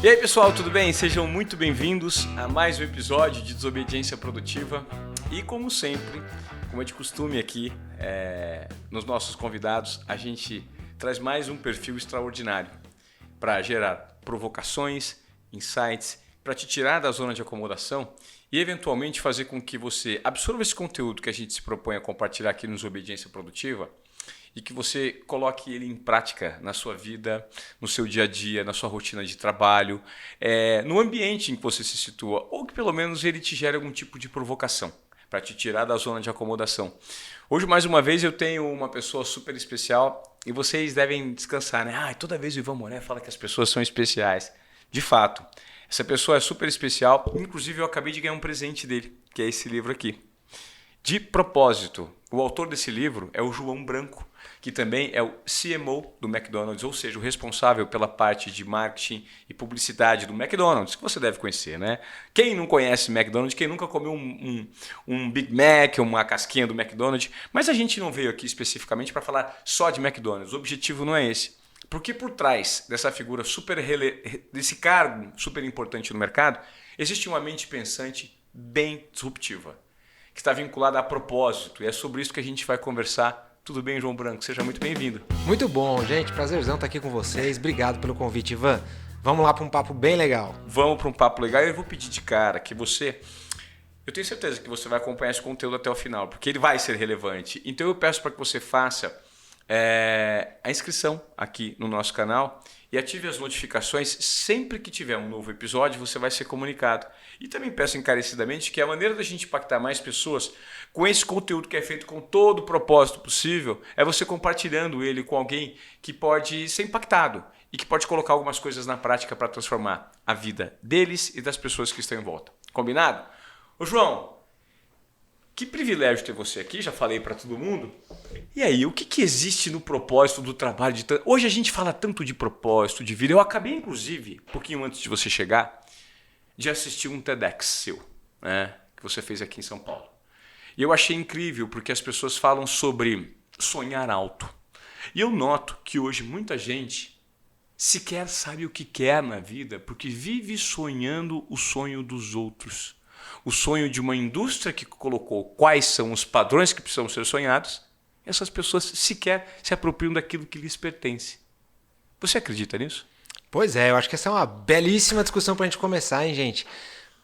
E aí pessoal, tudo bem? Sejam muito bem-vindos a mais um episódio de Desobediência Produtiva. E como sempre, como é de costume aqui nos nossos convidados, a gente traz mais um perfil extraordinário para gerar provocações, insights, para te tirar da zona de acomodação e eventualmente fazer com que você absorva esse conteúdo que a gente se propõe a compartilhar aqui no Desobediência Produtiva e que você coloque ele em prática na sua vida, no seu dia a dia, na sua rotina de trabalho, no ambiente em que você se situa, ou que pelo menos ele te gere algum tipo de provocação para te tirar da zona de acomodação. Hoje, mais uma vez, eu tenho uma pessoa super especial e vocês devem descansar, né? Toda vez o Ivan Moré fala que as pessoas são especiais. De fato, essa pessoa é super especial, inclusive eu acabei de ganhar um presente dele, que é esse livro aqui. De propósito, o autor desse livro é o João Branco, que também é o CMO do McDonald's, ou seja, o responsável pela parte de marketing e publicidade do McDonald's, que você deve conhecer, né? Quem não conhece McDonald's, quem nunca comeu um Big Mac, uma casquinha do McDonald's, mas a gente não veio aqui especificamente para falar só de McDonald's, o objetivo não é esse. Porque por trás dessa figura desse cargo super importante no mercado, existe uma mente pensante bem disruptiva, que está vinculada a propósito, e é sobre isso que a gente vai conversar. Tudo bem, João Branco? Seja muito bem-vindo. Muito bom, gente. Prazerzão estar aqui com vocês. Obrigado pelo convite, Ivan. Vamos lá para um papo bem legal. Vamos para um papo legal. Eu vou pedir de cara que você... Eu tenho certeza que você vai acompanhar esse conteúdo até o final, porque ele vai ser relevante. Então eu peço para que você faça a inscrição aqui no nosso canal e ative as notificações. Sempre que tiver um novo episódio, você vai ser comunicado. E também peço encarecidamente que a maneira da gente impactar mais pessoas com esse conteúdo que é feito com todo o propósito possível é você compartilhando ele com alguém que pode ser impactado e que pode colocar algumas coisas na prática para transformar a vida deles e das pessoas que estão em volta. Combinado? Ô João, que privilégio ter você aqui, já falei para todo mundo. E aí, o que existe no propósito do trabalho? Hoje a gente fala tanto de propósito, de vida. Eu acabei, inclusive, um pouquinho antes de você chegar, de assistir um TEDx seu, né, que você fez aqui em São Paulo. E eu achei incrível, porque as pessoas falam sobre sonhar alto. E eu noto que hoje muita gente sequer sabe o que quer na vida, porque vive sonhando o sonho dos outros. O sonho de uma indústria que colocou quais são os padrões que precisam ser sonhados. Essas pessoas sequer se apropriam daquilo que lhes pertence. Você acredita nisso? Pois é, eu acho que essa é uma belíssima discussão para a gente começar, hein, gente?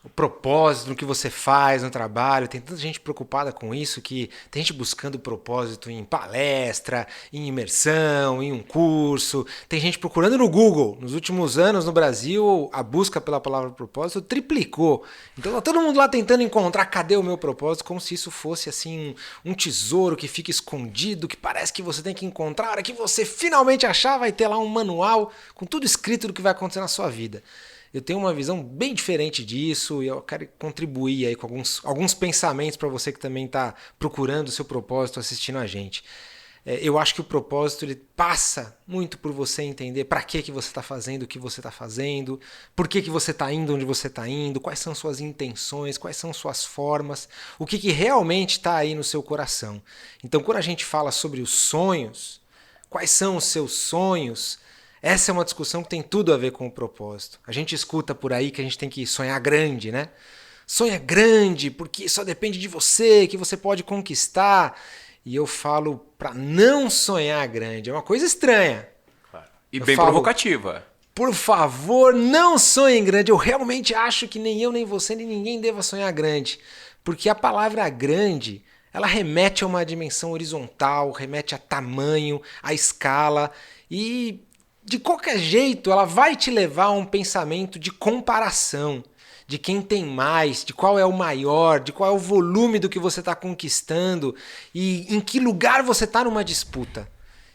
O propósito no que você faz no trabalho, tem tanta gente preocupada com isso, que tem gente buscando propósito em palestra, em imersão, em um curso, tem gente procurando no Google. Nos últimos anos no Brasil, a busca pela palavra propósito triplicou. Então tá todo mundo lá tentando encontrar cadê o meu propósito, como se isso fosse assim um tesouro que fica escondido, que parece que você tem que encontrar. A hora que você finalmente achar, vai ter lá um manual com tudo escrito do que vai acontecer na sua vida. Eu tenho uma visão bem diferente disso e eu quero contribuir aí com alguns pensamentos para você que também está procurando o seu propósito assistindo a gente. Eu acho que o propósito ele passa muito por você entender para que você está fazendo o que você está fazendo, por que você está indo onde você está indo, quais são suas intenções, quais são suas formas, o que realmente está aí no seu coração. Então, quando a gente fala sobre os sonhos, quais são os seus sonhos? Essa é uma discussão que tem tudo a ver com o propósito. A gente escuta por aí que a gente tem que sonhar grande, né? Sonha grande, porque só depende de você, que você pode conquistar. E eu falo para não sonhar grande. É uma coisa estranha. Claro. E bem provocativa. Por favor, não sonhem grande. Eu realmente acho que nem eu, nem você, nem ninguém deva sonhar grande. Porque a palavra grande, ela remete a uma dimensão horizontal, remete a tamanho, a escala e... de qualquer jeito, ela vai te levar a um pensamento de comparação, de quem tem mais, de qual é o maior, de qual é o volume do que você está conquistando e em que lugar você está numa disputa.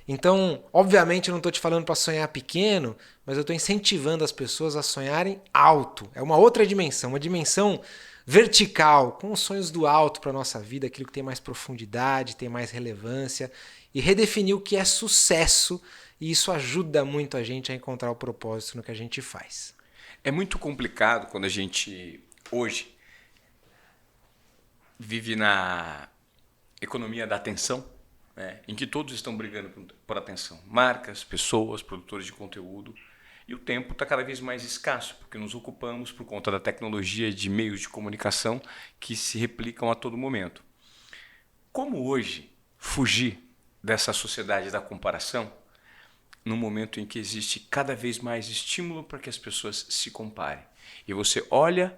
Então, obviamente, eu não estou te falando para sonhar pequeno, mas eu estou incentivando as pessoas a sonharem alto. É uma outra dimensão, uma dimensão vertical, com os sonhos do alto para a nossa vida, aquilo que tem mais profundidade, tem mais relevância, e redefinir o que é sucesso. E isso ajuda muito a gente a encontrar o propósito no que a gente faz. É muito complicado quando a gente, hoje, vive na economia da atenção, né, em que todos estão brigando por atenção. Marcas, pessoas, produtores de conteúdo. E o tempo está cada vez mais escasso, porque nos ocupamos por conta da tecnologia de meios de comunicação que se replicam a todo momento. Como hoje fugir dessa sociedade da comparação no momento em que existe cada vez mais estímulo para que as pessoas se comparem? E você olha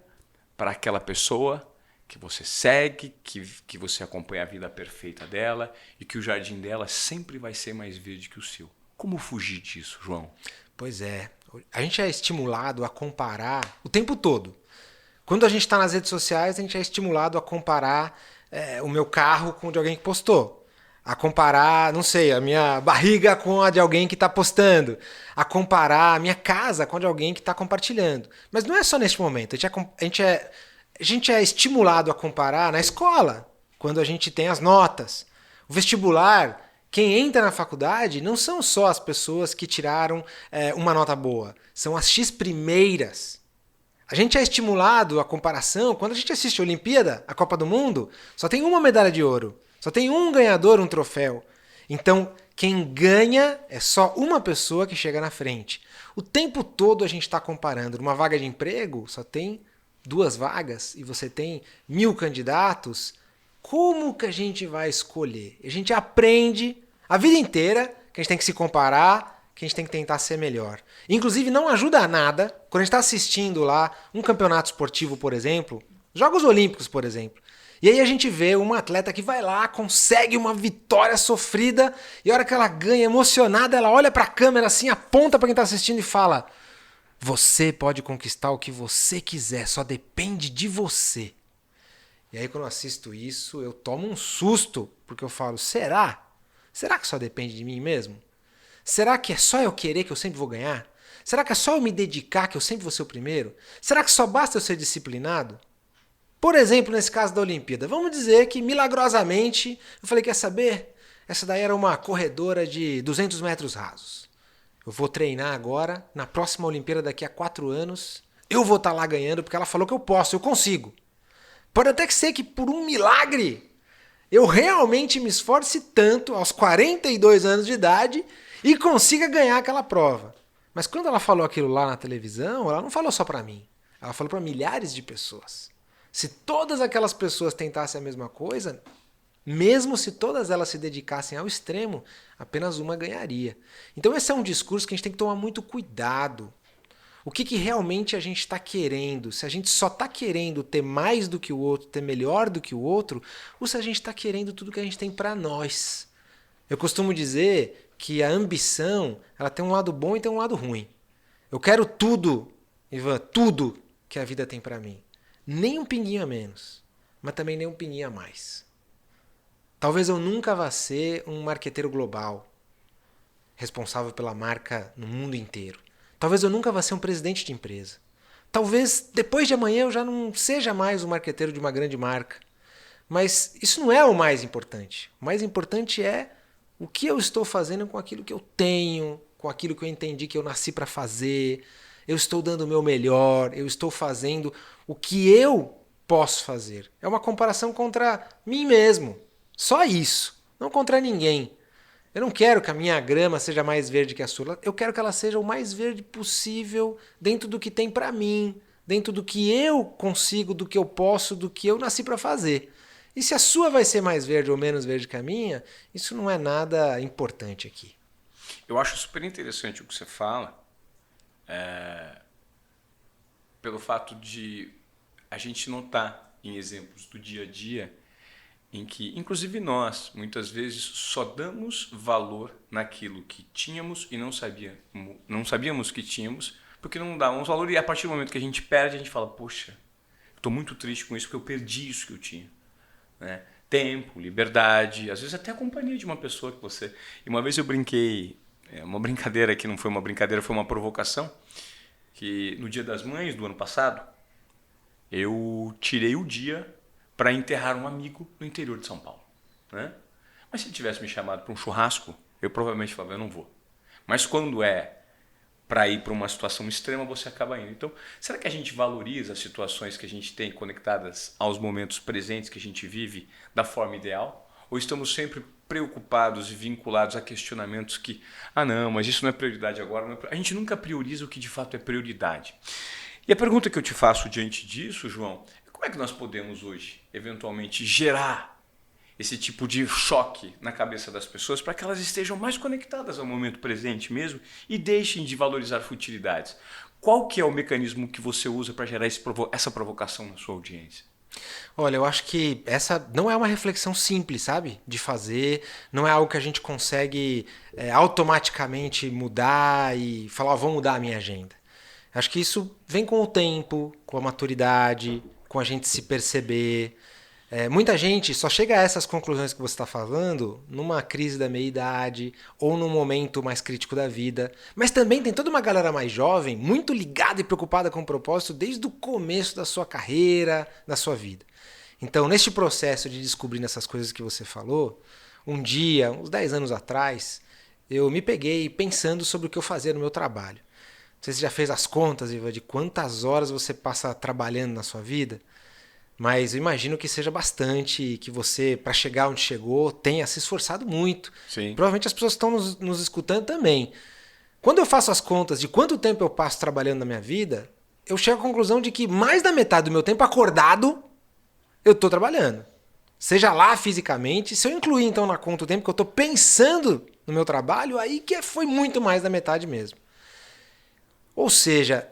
para aquela pessoa que você segue, que você acompanha a vida perfeita dela e que o jardim dela sempre vai ser mais verde que o seu. Como fugir disso, João? Pois é. A gente é estimulado a comparar o tempo todo. Quando a gente está nas redes sociais, a gente é estimulado a comparar o meu carro com o de alguém que postou. A comparar, não sei, a minha barriga com a de alguém que está postando. A comparar a minha casa com a de alguém que está compartilhando. Mas não é só neste momento. A gente é estimulado a comparar na escola, quando a gente tem as notas. O vestibular, quem entra na faculdade não são só as pessoas que tiraram uma nota boa. São as X primeiras. A gente é estimulado à comparação quando a gente assiste a Olimpíada, a Copa do Mundo, só tem uma medalha de ouro. Só tem um ganhador, um troféu. Então, quem ganha é só uma pessoa que chega na frente. O tempo todo a gente está comparando. Numa vaga de emprego, só tem 2 vagas e você tem 1000 candidatos. Como que a gente vai escolher? A gente aprende a vida inteira que a gente tem que se comparar, que a gente tem que tentar ser melhor. Inclusive, não ajuda a nada quando a gente está assistindo lá um campeonato esportivo, por exemplo, Jogos Olímpicos, por exemplo. E aí a gente vê uma atleta que vai lá, consegue uma vitória sofrida, e a hora que ela ganha, emocionada, ela olha para a câmera assim, aponta para quem está assistindo e fala: você pode conquistar o que você quiser, só depende de você. E aí quando eu assisto isso, eu tomo um susto, porque eu falo: será? Será que só depende de mim mesmo? Será que é só eu querer que eu sempre vou ganhar? Será que é só eu me dedicar que eu sempre vou ser o primeiro? Será que só basta eu ser disciplinado? Por exemplo, nesse caso da Olimpíada, vamos dizer que milagrosamente eu falei: quer saber? Essa daí era uma corredora de 200 metros rasos. Eu vou treinar agora, na próxima Olimpíada daqui a 4 anos, eu vou estar lá ganhando porque ela falou que eu posso, eu consigo. Pode até ser que por um milagre eu realmente me esforce tanto aos 42 anos de idade e consiga ganhar aquela prova. Mas quando ela falou aquilo lá na televisão, ela não falou só para mim. Ela falou para milhares de pessoas. Se todas aquelas pessoas tentassem a mesma coisa, mesmo se todas elas se dedicassem ao extremo, apenas uma ganharia. Então esse é um discurso que a gente tem que tomar muito cuidado. O que realmente a gente está querendo? Se a gente só está querendo ter mais do que o outro, ter melhor do que o outro, ou se a gente está querendo tudo que a gente tem para nós. Eu costumo dizer que a ambição, ela tem um lado bom e tem um lado ruim. Eu quero tudo, Ivan, tudo que a vida tem para mim. Nem um pinguinho a menos, mas também nem um pinguinho a mais. Talvez eu nunca vá ser um marqueteiro global, responsável pela marca no mundo inteiro. Talvez eu nunca vá ser um presidente de empresa. Talvez depois de amanhã eu já não seja mais um marqueteiro de uma grande marca. Mas isso não é o mais importante. O mais importante é o que eu estou fazendo com aquilo que eu tenho, com aquilo que eu entendi que eu nasci para fazer. Eu estou dando o meu melhor, eu estou fazendo o que eu posso fazer. É uma comparação contra mim mesmo. Só isso, não contra ninguém. Eu não quero que a minha grama seja mais verde que a sua. Eu quero que ela seja o mais verde possível dentro do que tem para mim, dentro do que eu consigo, do que eu posso, do que eu nasci para fazer. E se a sua vai ser mais verde ou menos verde que a minha, isso não é nada importante aqui. Eu acho super interessante o que você fala, pelo fato de a gente notar em exemplos do dia a dia em que, inclusive nós, muitas vezes só damos valor naquilo que tínhamos e não sabíamos que tínhamos, porque não dávamos valor, e a partir do momento que a gente perde, a gente fala: poxa, estou muito triste com isso porque eu perdi isso que eu tinha. Né? Tempo, liberdade, às vezes até a companhia de uma pessoa que você... E uma vez eu brinquei, uma brincadeira que não foi uma brincadeira, foi uma provocação, que no Dia das Mães do ano passado, eu tirei o dia para enterrar um amigo no interior de São Paulo. Né? Mas se ele tivesse me chamado para um churrasco, eu provavelmente falava: eu não vou. Mas quando é para ir para uma situação extrema, você acaba indo. Então, será que a gente valoriza as situações que a gente tem conectadas aos momentos presentes que a gente vive da forma ideal? Ou estamos sempre preocupados e vinculados a questionamentos que, não, mas isso não é prioridade agora. Não é... A gente nunca prioriza o que de fato é prioridade. E a pergunta que eu te faço diante disso, João, é como é que nós podemos hoje, eventualmente, gerar esse tipo de choque na cabeça das pessoas para que elas estejam mais conectadas ao momento presente mesmo e deixem de valorizar futilidades? Qual que é o mecanismo que você usa para gerar essa provocação na sua audiência? Olha, eu acho que essa não é uma reflexão simples, sabe? De fazer, não é algo que a gente consegue automaticamente mudar e falar, vou mudar a minha agenda. Acho que isso vem com o tempo, com a maturidade, com a gente se perceber. Muita gente só chega a essas conclusões que você está falando numa crise da meia-idade ou num momento mais crítico da vida. Mas também tem toda uma galera mais jovem, muito ligada e preocupada com o propósito desde o começo da sua carreira, da sua vida. Então, neste processo de descobrir essas coisas que você falou, um dia, uns 10 anos atrás, eu me peguei pensando sobre o que eu fazia no meu trabalho. Não sei se você já fez as contas, Iva, de quantas horas você passa trabalhando na sua vida. Mas eu imagino que seja bastante, que você, para chegar onde chegou, tenha se esforçado muito. Sim. Provavelmente as pessoas estão nos escutando também. Quando eu faço as contas de quanto tempo eu passo trabalhando na minha vida, eu chego à conclusão de que mais da metade do meu tempo acordado, eu estou trabalhando. Seja lá fisicamente, se eu incluir então na conta o tempo que eu estou pensando no meu trabalho, aí que foi muito mais da metade mesmo. Ou seja,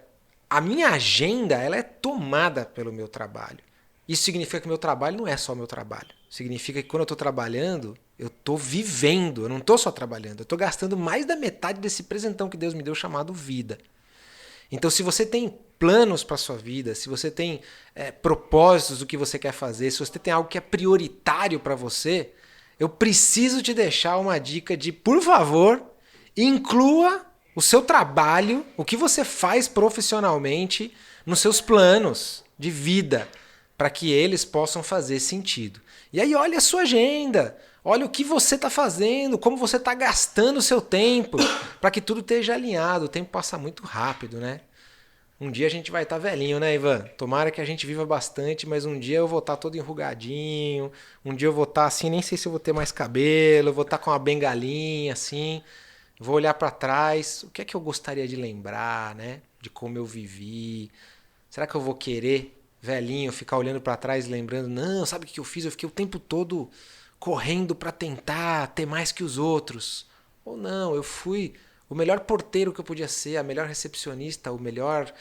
a minha agenda ela é tomada pelo meu trabalho. Isso significa que o meu trabalho não é só o meu trabalho. Significa que quando eu estou trabalhando, eu estou vivendo, eu não estou só trabalhando. Eu estou gastando mais da metade desse presentão que Deus me deu chamado vida. Então, se você tem planos para a sua vida, se você tem propósitos do que você quer fazer, se você tem algo que é prioritário para você, eu preciso te deixar uma dica de, por favor, inclua o seu trabalho, o que você faz profissionalmente, nos seus planos de vida, para que eles possam fazer sentido. E aí olha a sua agenda, olha o que você está fazendo, como você está gastando o seu tempo, para que tudo esteja alinhado. O tempo passa muito rápido, né? Um dia a gente vai estar velhinho, né, Ivan? Tomara que a gente viva bastante, mas um dia eu vou estar todo enrugadinho, um dia eu vou estar assim, nem sei se eu vou ter mais cabelo, eu vou estar com uma bengalinha assim, vou olhar para trás, o que é que eu gostaria de lembrar, né? De como eu vivi. Será que eu vou querer velhinho, ficar olhando para trás lembrando, não, sabe o que eu fiz? Eu fiquei o tempo todo correndo para tentar ter mais que os outros. Ou não, eu fui o melhor porteiro que eu podia ser, a melhor recepcionista, o melhor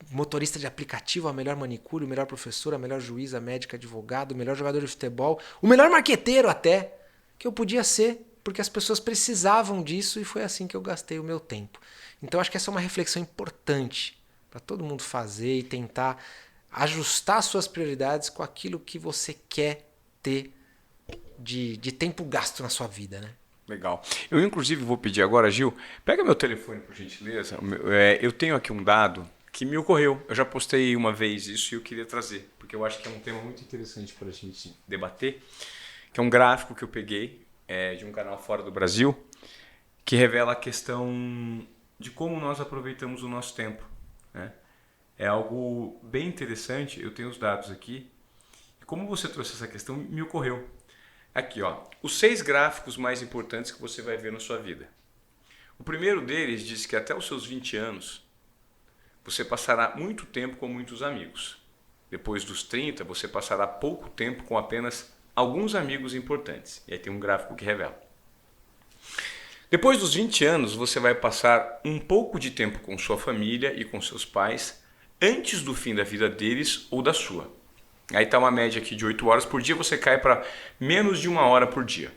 motorista de aplicativo, a melhor manicure, o melhor professor, a melhor juíza, médica, advogado, o melhor jogador de futebol, o melhor marqueteiro até, que eu podia ser, porque as pessoas precisavam disso e foi assim que eu gastei o meu tempo. Então acho que essa é uma reflexão importante para todo mundo fazer e tentar ajustar suas prioridades com aquilo que você quer ter de tempo gasto na sua vida, né? Legal. Eu, inclusive, vou pedir agora, Gil, pega meu telefone, por gentileza. Eu tenho aqui um dado que me ocorreu. Eu já postei uma vez isso e eu queria trazer, porque eu acho que é um tema muito interessante para a gente debater, que é um gráfico que eu peguei de um canal fora do Brasil, que revela a questão de como nós aproveitamos o nosso tempo. É algo bem interessante, eu tenho os dados aqui. E como você trouxe essa questão, me ocorreu. Aqui, ó, os 6 gráficos mais importantes que você vai ver na sua vida. O primeiro deles diz que até os seus 20 anos, você passará muito tempo com muitos amigos. Depois dos 30, você passará pouco tempo com apenas alguns amigos importantes. E aí tem um gráfico que revela. Depois dos 20 anos, você vai passar um pouco de tempo com sua família e com seus pais, antes do fim da vida deles ou da sua. Aí está uma média aqui de 8 horas por dia, você cai para menos de 1 hora por dia.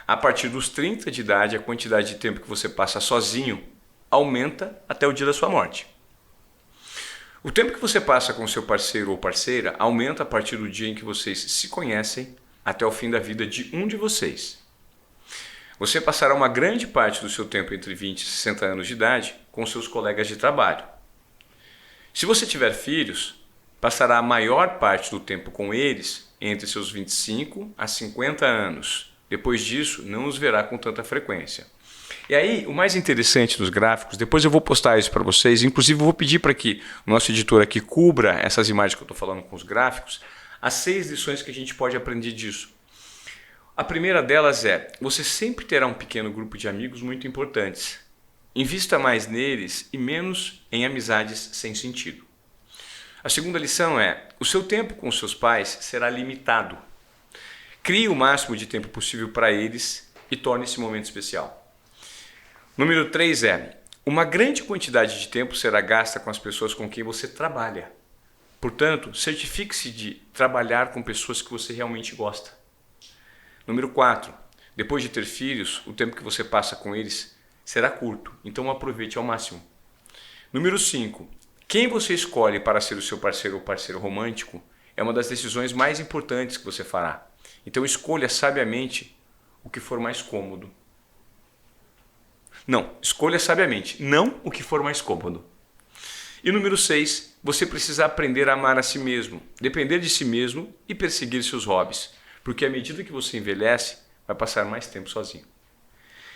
A partir dos 30 de idade, a quantidade de tempo que você passa sozinho aumenta até o dia da sua morte. O tempo que você passa com seu parceiro ou parceira aumenta a partir do dia em que vocês se conhecem até o fim da vida de um de vocês. Você passará uma grande parte do seu tempo entre 20 e 60 anos de idade com seus colegas de trabalho. Se você tiver filhos, passará a maior parte do tempo com eles entre seus 25 a 50 anos. Depois disso, não os verá com tanta frequência. E aí, o mais interessante dos gráficos, depois eu vou postar isso para vocês, inclusive eu vou pedir para que o nosso editor aqui cubra essas imagens que eu estou falando com os gráficos, as 6 lições que a gente pode aprender disso. A primeira delas é, você sempre terá um pequeno grupo de amigos muito importantes. Invista mais neles e menos em amizades sem sentido. A segunda lição é, o seu tempo com os seus pais será limitado. Crie o máximo de tempo possível para eles e torne esse momento especial. Número 3 é, uma grande quantidade de tempo será gasta com as pessoas com quem você trabalha. Portanto, certifique-se de trabalhar com pessoas que você realmente gosta. Número 4, depois de ter filhos, o tempo que você passa com eles será curto, então aproveite ao máximo. Número 5, quem você escolhe para ser o seu parceiro ou parceiro romântico é uma das decisões mais importantes que você fará. Então escolha sabiamente o que for mais cômodo. Não, escolha sabiamente, não o que for mais cômodo. E número 6, você precisa aprender a amar a si mesmo, depender de si mesmo e perseguir seus hobbies. Porque à medida que você envelhece, vai passar mais tempo sozinho.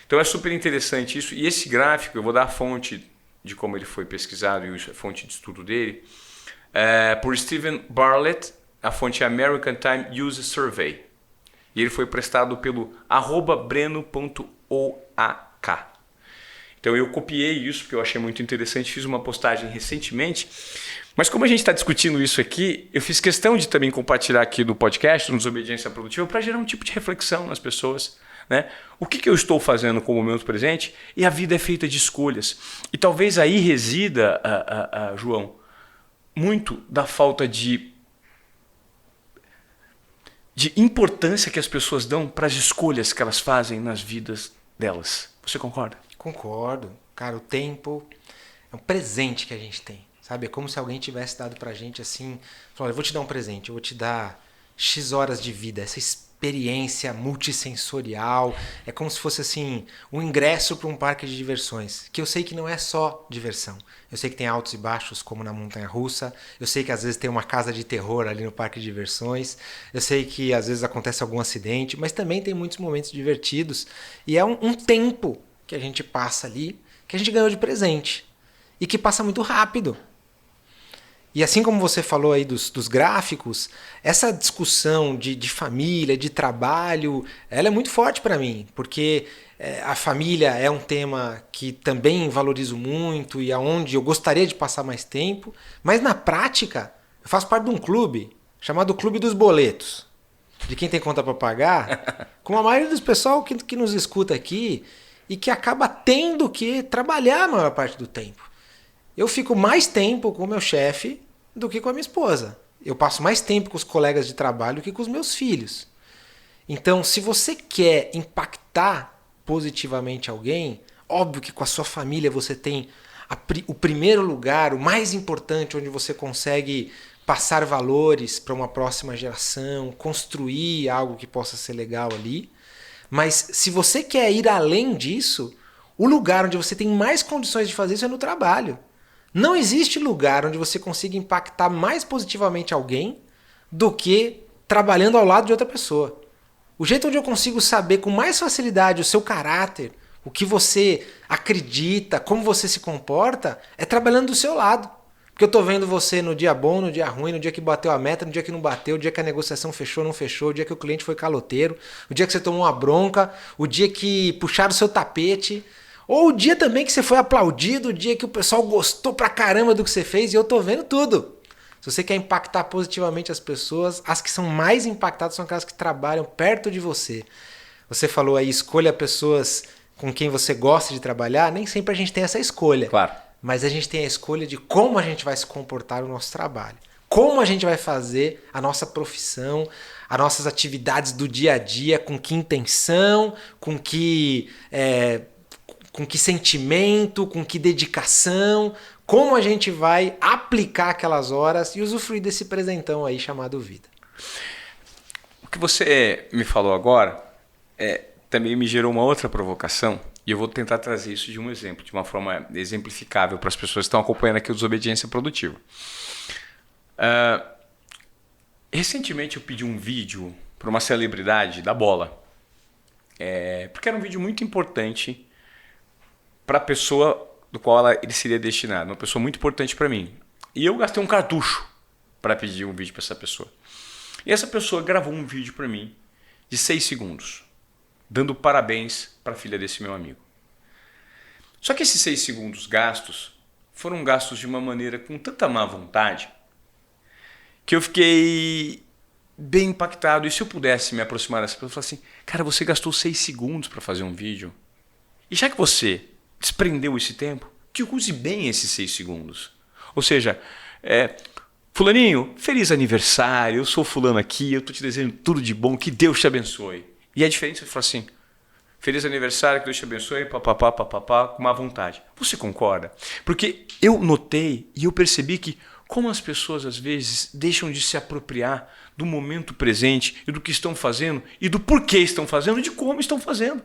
Então é super interessante isso. E esse gráfico, eu vou dar a fonte de como ele foi pesquisado e a fonte de estudo dele, por Stephen Bartlett, a fonte é American Time User Survey. E ele foi prestado pelo @breno.oak. Então eu copiei isso porque eu achei muito interessante, fiz uma postagem recentemente, mas como a gente está discutindo isso aqui, eu fiz questão de também compartilhar aqui no podcast, no Desobediência Produtiva, para gerar um tipo de reflexão nas pessoas. Né? O que eu estou fazendo com o momento presente? E a vida é feita de escolhas. E talvez aí resida, João, muito da falta de importância que as pessoas dão para as escolhas que elas fazem nas vidas delas. Você concorda? Concordo. Cara, o tempo é um presente que a gente tem, sabe? É como se alguém tivesse dado pra gente assim, falou, eu vou te dar um presente, eu vou te dar X horas de vida, essa experiência multissensorial, é como se fosse assim, um ingresso para um parque de diversões, que eu sei que não é só diversão. Eu sei que tem altos e baixos, como na montanha-russa, eu sei que às vezes tem uma casa de terror ali no parque de diversões, eu sei que às vezes acontece algum acidente, mas também tem muitos momentos divertidos, e é um tempo que a gente passa ali, que a gente ganhou de presente, e que passa muito rápido. E assim como você falou aí dos gráficos, essa discussão de família, de trabalho, ela é muito forte para mim, porque a família é um tema que também valorizo muito e aonde eu gostaria de passar mais tempo, mas na prática eu faço parte de um clube chamado Clube dos Boletos, de quem tem conta para pagar, com a maioria dos pessoal que nos escuta aqui e que acaba tendo que trabalhar a maior parte do tempo. Eu fico mais tempo com o meu chefe do que com a minha esposa. Eu passo mais tempo com os colegas de trabalho do que com os meus filhos. Então, se você quer impactar positivamente alguém, óbvio que com a sua família você tem o primeiro lugar, o mais importante, onde você consegue passar valores para uma próxima geração, construir algo que possa ser legal ali. Mas se você quer ir além disso, o lugar onde você tem mais condições de fazer isso é no trabalho. Não existe lugar onde você consiga impactar mais positivamente alguém do que trabalhando ao lado de outra pessoa. O jeito onde eu consigo saber com mais facilidade o seu caráter, o que você acredita, como você se comporta, é trabalhando do seu lado. Porque eu estou vendo você no dia bom, no dia ruim, no dia que bateu a meta, no dia que não bateu, no dia que a negociação fechou, não fechou, o dia que o cliente foi caloteiro, o dia que você tomou uma bronca, o dia que puxaram o seu tapete, ou o dia também que você foi aplaudido, o dia que o pessoal gostou pra caramba do que você fez, e eu tô vendo tudo. Se você quer impactar positivamente as pessoas, as que são mais impactadas são aquelas que trabalham perto de você. Você falou aí, escolha pessoas com quem você gosta de trabalhar, nem sempre a gente tem essa escolha. Claro. Mas a gente tem a escolha de como a gente vai se comportar no nosso trabalho. Como a gente vai fazer a nossa profissão, as nossas atividades do dia a dia, com que intenção, com que sentimento, com que dedicação, como a gente vai aplicar aquelas horas e usufruir desse presentão aí chamado vida. O que você me falou agora também me gerou uma outra provocação. E eu vou tentar trazer isso de um exemplo, de uma forma exemplificável para as pessoas que estão acompanhando aqui o Desobediência Produtiva. Recentemente eu pedi um vídeo para uma celebridade da bola, porque era um vídeo muito importante para a pessoa do qual ele seria destinado, uma pessoa muito importante para mim. E eu gastei um cartucho para pedir um vídeo para essa pessoa. E essa pessoa gravou um vídeo para mim de 6 segundos, dando parabéns para a filha desse meu amigo. Só que esses 6 segundos gastos foram gastos de uma maneira com tanta má vontade que eu fiquei bem impactado. E se eu pudesse me aproximar dessa pessoa e falar assim, cara, você gastou 6 segundos para fazer um vídeo. E já que você desprendeu esse tempo, que use bem esses 6 segundos. Ou seja, fulaninho, feliz aniversário, eu sou fulano aqui, eu estou te desejando tudo de bom, que Deus te abençoe. E é diferente você falar assim, feliz aniversário, que Deus te abençoe, papapá, papapá, com má vontade. Você concorda? Porque eu notei e eu percebi que como as pessoas às vezes deixam de se apropriar do momento presente e do que estão fazendo e do porquê estão fazendo e de como estão fazendo.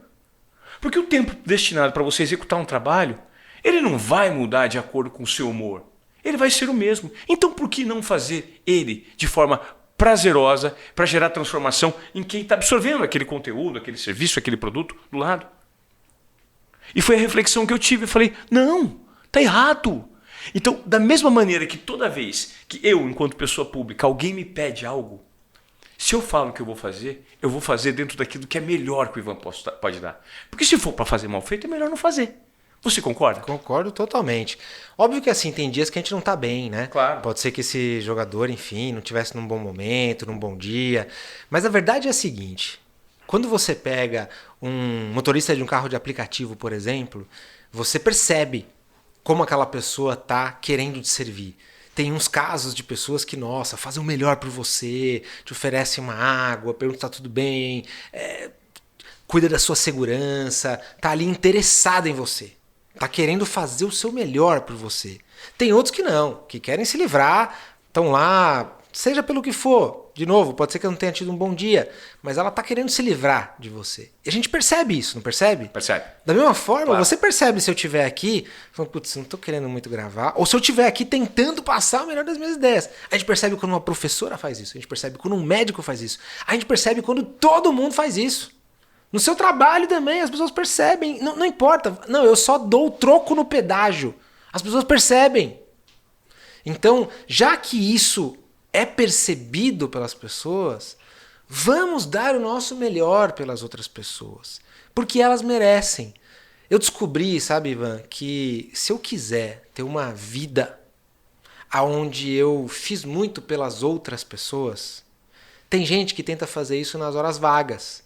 Porque o tempo destinado para você executar um trabalho, ele não vai mudar de acordo com o seu humor. Ele vai ser o mesmo. Então por que não fazer ele de forma prazerosa para gerar transformação em quem está absorvendo aquele conteúdo, aquele serviço, aquele produto do lado? E foi a reflexão que eu tive. Eu falei, não, está errado. Então, da mesma maneira que toda vez que eu, enquanto pessoa pública, alguém me pede algo, se eu falo que eu vou fazer dentro daquilo que é melhor que o Ivan pode dar. Porque se for para fazer mal feito, é melhor não fazer. Você concorda? Concordo totalmente. Óbvio que assim, tem dias que a gente não tá bem, né? Claro. Pode ser que esse jogador, enfim, não tivesse num bom momento, num bom dia. Mas a verdade é a seguinte: quando você pega um motorista de um carro de aplicativo, por exemplo, você percebe como aquela pessoa tá querendo te servir. Tem uns casos de pessoas que, nossa, fazem o melhor por você, te oferecem uma água, perguntam se tá tudo bem, cuida da sua segurança, tá ali interessado em você. Tá querendo fazer o seu melhor por você. Tem outros que não, que querem se livrar, estão lá, seja pelo que for. De novo, pode ser que eu não tenha tido um bom dia, mas ela tá querendo se livrar de você. E a gente percebe isso, não percebe? Percebe. Da mesma forma, Claro. você percebe se eu estiver aqui, falando, putz, não tô querendo muito gravar, ou se eu estiver aqui tentando passar o melhor das minhas ideias. A gente percebe quando uma professora faz isso, a gente percebe quando um médico faz isso, a gente percebe quando todo mundo faz isso. No seu trabalho também, as pessoas percebem. Não importa. Não, eu só dou o troco no pedágio. As pessoas percebem. Então, já que isso é percebido pelas pessoas, vamos dar o nosso melhor pelas outras pessoas. Porque elas merecem. Eu descobri, sabe, Ivan, que se eu quiser ter uma vida onde eu fiz muito pelas outras pessoas, tem gente que tenta fazer isso nas horas vagas.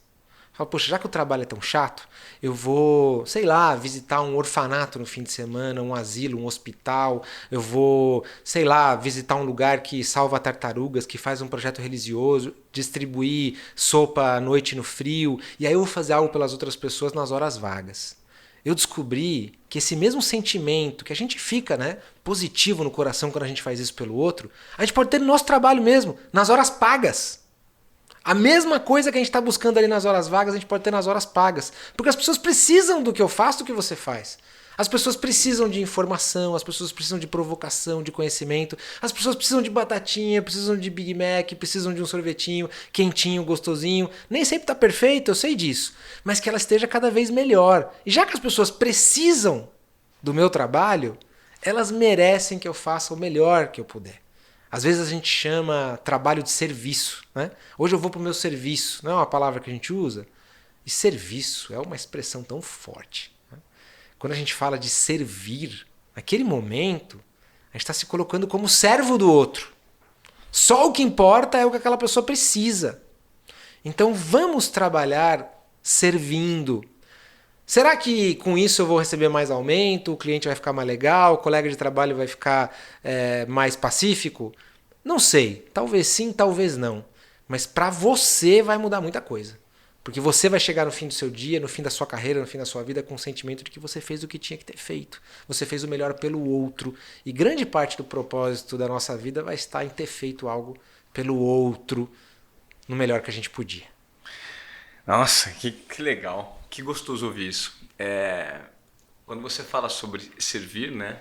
Fala, poxa, já que o trabalho é tão chato, eu vou, sei lá, visitar um orfanato no fim de semana, um asilo, um hospital, eu vou, sei lá, visitar um lugar que salva tartarugas, que faz um projeto religioso, distribuir sopa à noite no frio, e aí eu vou fazer algo pelas outras pessoas nas horas vagas. Eu descobri que esse mesmo sentimento que a gente fica, né, positivo no coração quando a gente faz isso pelo outro, a gente pode ter no nosso trabalho mesmo, nas horas pagas. A mesma coisa que a gente está buscando ali nas horas vagas, a gente pode ter nas horas pagas. Porque as pessoas precisam do que eu faço, do que você faz. As pessoas precisam de informação, as pessoas precisam de provocação, de conhecimento. As pessoas precisam de batatinha, precisam de Big Mac, precisam de um sorvetinho quentinho, gostosinho. Nem sempre está perfeito, eu sei disso. Mas que ela esteja cada vez melhor. E já que as pessoas precisam do meu trabalho, elas merecem que eu faça o melhor que eu puder. Às vezes a gente chama trabalho de serviço, né? Hoje eu vou para o meu serviço, não é uma palavra que a gente usa? E serviço é uma expressão tão forte, né? Quando a gente fala de servir, naquele momento, a gente está se colocando como servo do outro. Só o que importa é o que aquela pessoa precisa. Então vamos trabalhar servindo. Será que com isso eu vou receber mais aumento, o cliente vai ficar mais legal, o colega de trabalho vai ficar mais pacífico? Não sei. Talvez sim, talvez não. Mas para você vai mudar muita coisa. Porque você vai chegar no fim do seu dia, no fim da sua carreira, no fim da sua vida com o sentimento de que você fez o que tinha que ter feito. Você fez o melhor pelo outro. E grande parte do propósito da nossa vida vai estar em ter feito algo pelo outro no melhor que a gente podia. Nossa, que legal. Que gostoso ouvir isso. Quando você fala sobre servir, né?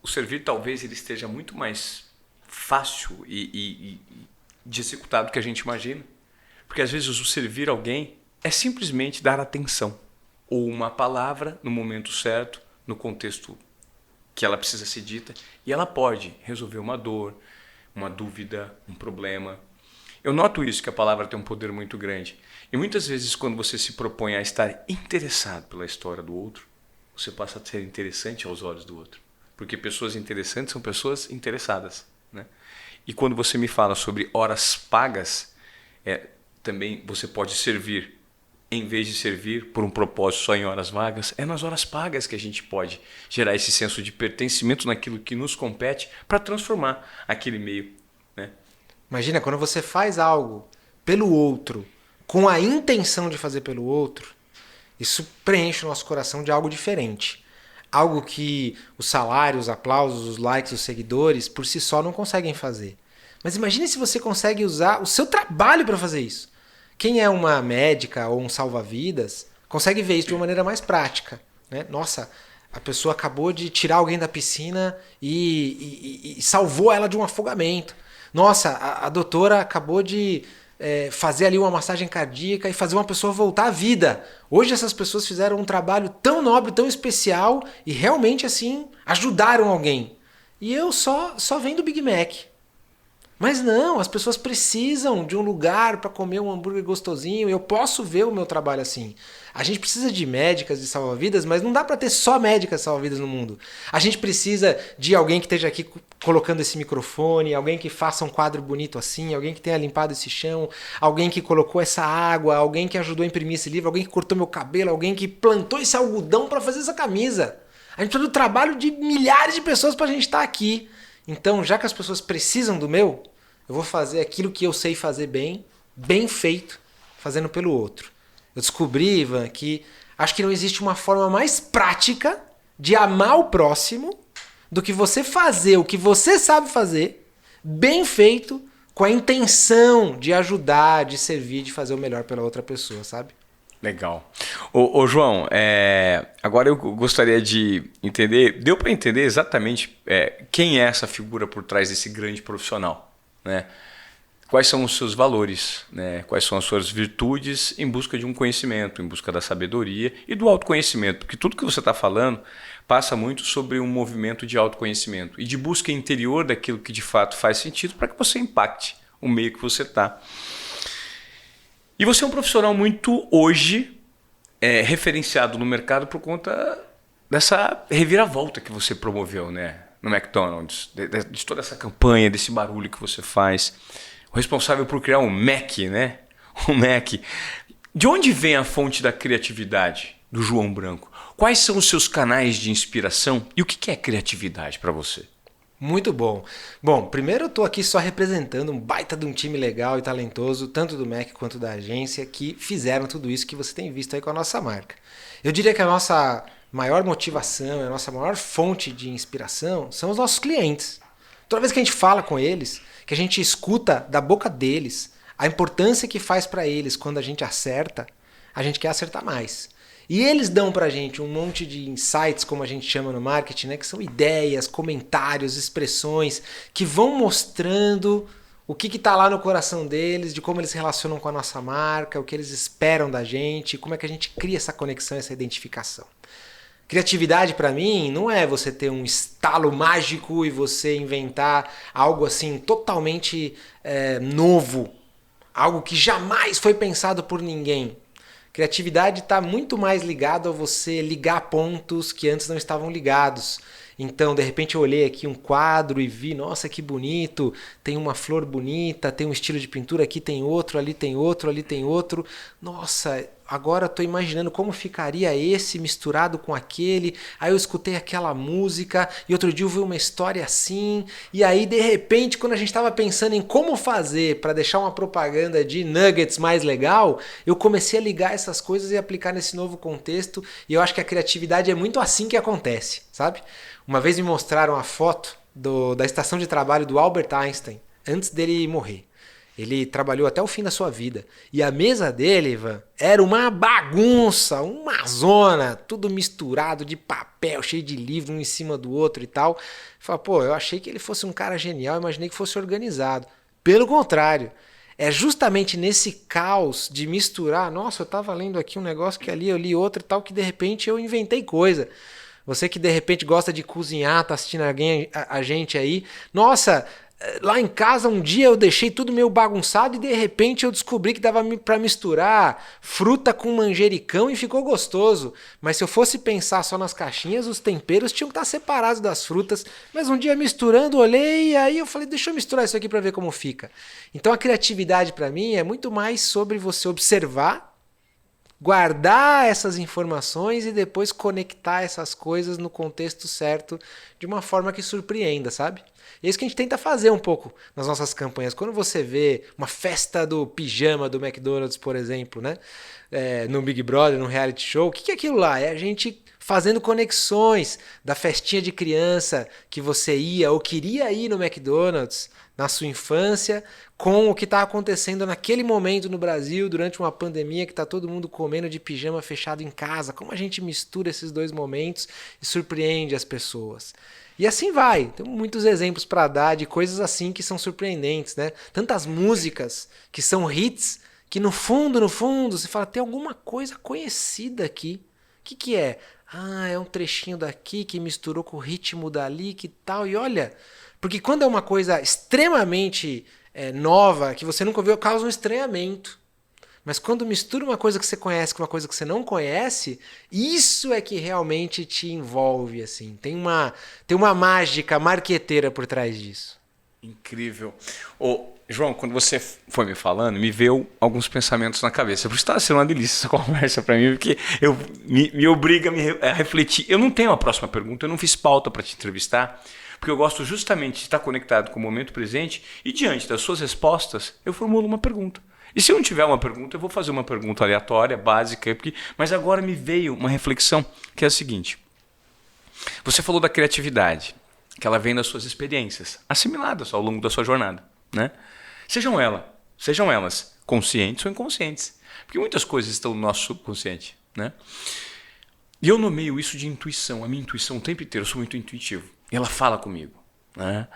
O servir talvez ele esteja muito mais fácil e de executar do que a gente imagina. Porque às vezes o servir alguém é simplesmente dar atenção. Ou uma palavra no momento certo, no contexto que ela precisa ser dita. E ela pode resolver uma dor, uma dúvida, um problema. Eu noto isso, que a palavra tem um poder muito grande. E muitas vezes, quando você se propõe a estar interessado pela história do outro, você passa a ser interessante aos olhos do outro. Porque pessoas interessantes são pessoas interessadas, né? E quando você me fala sobre horas pagas, também você pode servir, em vez de servir por um propósito só em horas vagas, é nas horas pagas que a gente pode gerar esse senso de pertencimento naquilo que nos compete para transformar aquele meio, né? Imagina, quando você faz algo pelo outro, com a intenção de fazer pelo outro, isso preenche o nosso coração de algo diferente. Algo que os salários, os aplausos, os likes, os seguidores, por si só não conseguem fazer. Mas imagine se você consegue usar o seu trabalho para fazer isso. Quem é uma médica ou um salva-vidas consegue ver isso de uma maneira mais prática, né? Nossa, a pessoa acabou de tirar alguém da piscina e salvou ela de um afogamento. Nossa, a doutora acabou de fazer ali uma massagem cardíaca e fazer uma pessoa voltar à vida. Hoje essas pessoas fizeram um trabalho tão nobre, tão especial e realmente assim ajudaram alguém. E eu só vendo Big Mac. Mas não, as pessoas precisam de um lugar para comer um hambúrguer gostosinho. Eu posso ver o meu trabalho assim. A gente precisa de médicas de salva-vidas, mas não dá para ter só médicas salva-vidas no mundo. A gente precisa de alguém que esteja aqui colocando esse microfone, alguém que faça um quadro bonito assim, alguém que tenha limpado esse chão, alguém que colocou essa água, alguém que ajudou a imprimir esse livro, alguém que cortou meu cabelo, alguém que plantou esse algodão para fazer essa camisa. A gente precisa do trabalho de milhares de pessoas para a gente estar aqui. Então, já que as pessoas precisam do meu, eu vou fazer aquilo que eu sei fazer bem, bem feito, fazendo pelo outro. Eu descobri, Ivan, que acho que não existe uma forma mais prática de amar o próximo do que você fazer o que você sabe fazer, bem feito, com a intenção de ajudar, de servir, de fazer o melhor pela outra pessoa, sabe? Legal. Ô João, agora eu gostaria de entender, deu para entender exatamente quem é essa figura por trás desse grande profissional, né? Quais são os seus valores, né? Quais são as suas virtudes em busca de um conhecimento, em busca da sabedoria e do autoconhecimento, porque tudo que você está falando passa muito sobre um movimento de autoconhecimento e de busca interior daquilo que de fato faz sentido para que você impacte o meio que você está. E você é um profissional muito hoje referenciado no mercado por conta dessa reviravolta que você promoveu, né? No McDonald's, de toda essa campanha, desse barulho que você faz. O responsável por criar um Mac, né? O Mac. De onde vem a fonte da criatividade do João Branco? Quais são os seus canais de inspiração e o que é criatividade para você? Muito bom. Bom, primeiro eu estou aqui só representando um baita de um time legal e talentoso, tanto do Mac quanto da agência, que fizeram tudo isso que você tem visto aí com a nossa marca. Eu diria que a nossa maior motivação, a nossa maior fonte de inspiração são os nossos clientes. Toda vez que a gente fala com eles, que a gente escuta da boca deles a importância que faz para eles quando a gente acerta, a gente quer acertar mais. E eles dão pra gente um monte de insights, como a gente chama no marketing, né? Que são ideias, comentários, expressões que vão mostrando o que está lá no coração deles, de como eles se relacionam com a nossa marca, o que eles esperam da gente, como é que a gente cria essa conexão, essa identificação. Criatividade para mim não é você ter um estalo mágico e você inventar algo assim totalmente novo, algo que jamais foi pensado por ninguém. Criatividade está muito mais ligado a você ligar pontos que antes não estavam ligados. Então, de repente eu olhei aqui um quadro e vi, nossa, que bonito, tem uma flor bonita, tem um estilo de pintura, aqui tem outro, ali tem outro, ali tem outro. Nossa, agora estou imaginando como ficaria esse misturado com aquele. Aí eu escutei aquela música e outro dia eu vi uma história assim. E aí, de repente, quando a gente estava pensando em como fazer para deixar uma propaganda de nuggets mais legal, eu comecei a ligar essas coisas e aplicar nesse novo contexto. E eu acho que a criatividade é muito assim que acontece, sabe? Uma vez me mostraram a foto da estação de trabalho do Albert Einstein, antes dele morrer. Ele trabalhou até o fim da sua vida. E a mesa dele, Ivan, era uma bagunça, uma zona, tudo misturado de papel, cheio de livro um em cima do outro e tal. Fala, pô, eu achei que ele fosse um cara genial, imaginei que fosse organizado. Pelo contrário, é justamente nesse caos de misturar, nossa, eu tava lendo aqui um negócio que ali eu li outro e tal, que de repente eu inventei coisa. Você que de repente gosta de cozinhar, tá assistindo a gente aí, nossa, Lá em casa, um dia eu deixei tudo meio bagunçado e de repente eu descobri que dava para misturar fruta com manjericão e ficou gostoso. Mas se eu fosse pensar só nas caixinhas, os temperos tinham que estar separados das frutas. Mas um dia misturando, olhei e aí eu falei, deixa eu misturar isso aqui para ver como fica. Então a criatividade para mim é muito mais sobre você observar, guardar essas informações e depois conectar essas coisas no contexto certo de uma forma que surpreenda, sabe? E é isso que a gente tenta fazer um pouco nas nossas campanhas. Quando você vê uma festa do pijama do McDonald's, por exemplo, né? No Big Brother, no reality show, o que é aquilo lá? É a gente fazendo conexões da festinha de criança que você ia ou queria ir no McDonald's na sua infância com o que está acontecendo naquele momento no Brasil durante uma pandemia que está todo mundo comendo de pijama fechado em casa. Como a gente mistura esses dois momentos e surpreende as pessoas. E assim vai. Tem muitos exemplos para dar de coisas assim que são surpreendentes, né? Tantas músicas que são hits que no fundo, você fala, tem alguma coisa conhecida aqui. O que é? Ah, é um trechinho daqui que misturou com o ritmo dali, que tal. E olha, porque quando é uma coisa extremamente nova, que você nunca ouviu, causa um estranhamento. Mas quando mistura uma coisa que você conhece com uma coisa que você não conhece, isso é que realmente te envolve, assim. Tem uma mágica marqueteira por trás disso. Incrível. João, quando você foi me falando, me veio alguns pensamentos na cabeça. Por isso está sendo uma delícia essa conversa para mim, porque me obriga a refletir. Eu não tenho a próxima pergunta, eu não fiz pauta para te entrevistar, porque eu gosto justamente de estar conectado com o momento presente e diante das suas respostas, eu formulo uma pergunta. E se eu não tiver uma pergunta, eu vou fazer uma pergunta aleatória, básica, mas agora me veio uma reflexão que é a seguinte. Você falou da criatividade, que ela vem das suas experiências, assimiladas ao longo da sua jornada, né? Sejam elas conscientes ou inconscientes, porque muitas coisas estão no nosso subconsciente, né? E eu nomeio isso de intuição, a minha intuição o tempo inteiro, eu sou muito intuitivo, e ela fala comigo, né?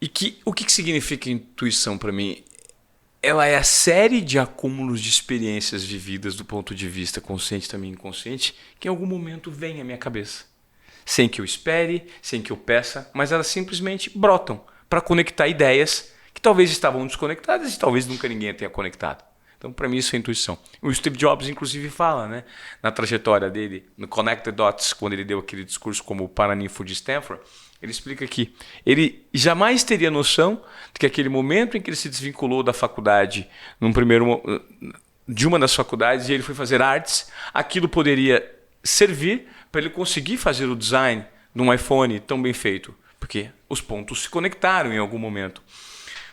E o que significa intuição para mim? Ela é a série de acúmulos de experiências vividas do ponto de vista consciente também inconsciente que em algum momento vem à minha cabeça. Sem que eu espere, sem que eu peça, mas elas simplesmente brotam para conectar ideias que talvez estavam desconectadas e talvez nunca ninguém tenha conectado. Então, para mim, isso é intuição. O Steve Jobs, inclusive, fala, né, na trajetória dele, no Connect the Dots, quando ele deu aquele discurso como paraninfo de Stanford, ele explica que ele jamais teria noção de que aquele momento em que ele se desvinculou da faculdade, de uma das faculdades, e ele foi fazer artes, aquilo poderia servir para ele conseguir fazer o design de um iPhone tão bem feito, porque os pontos se conectaram em algum momento.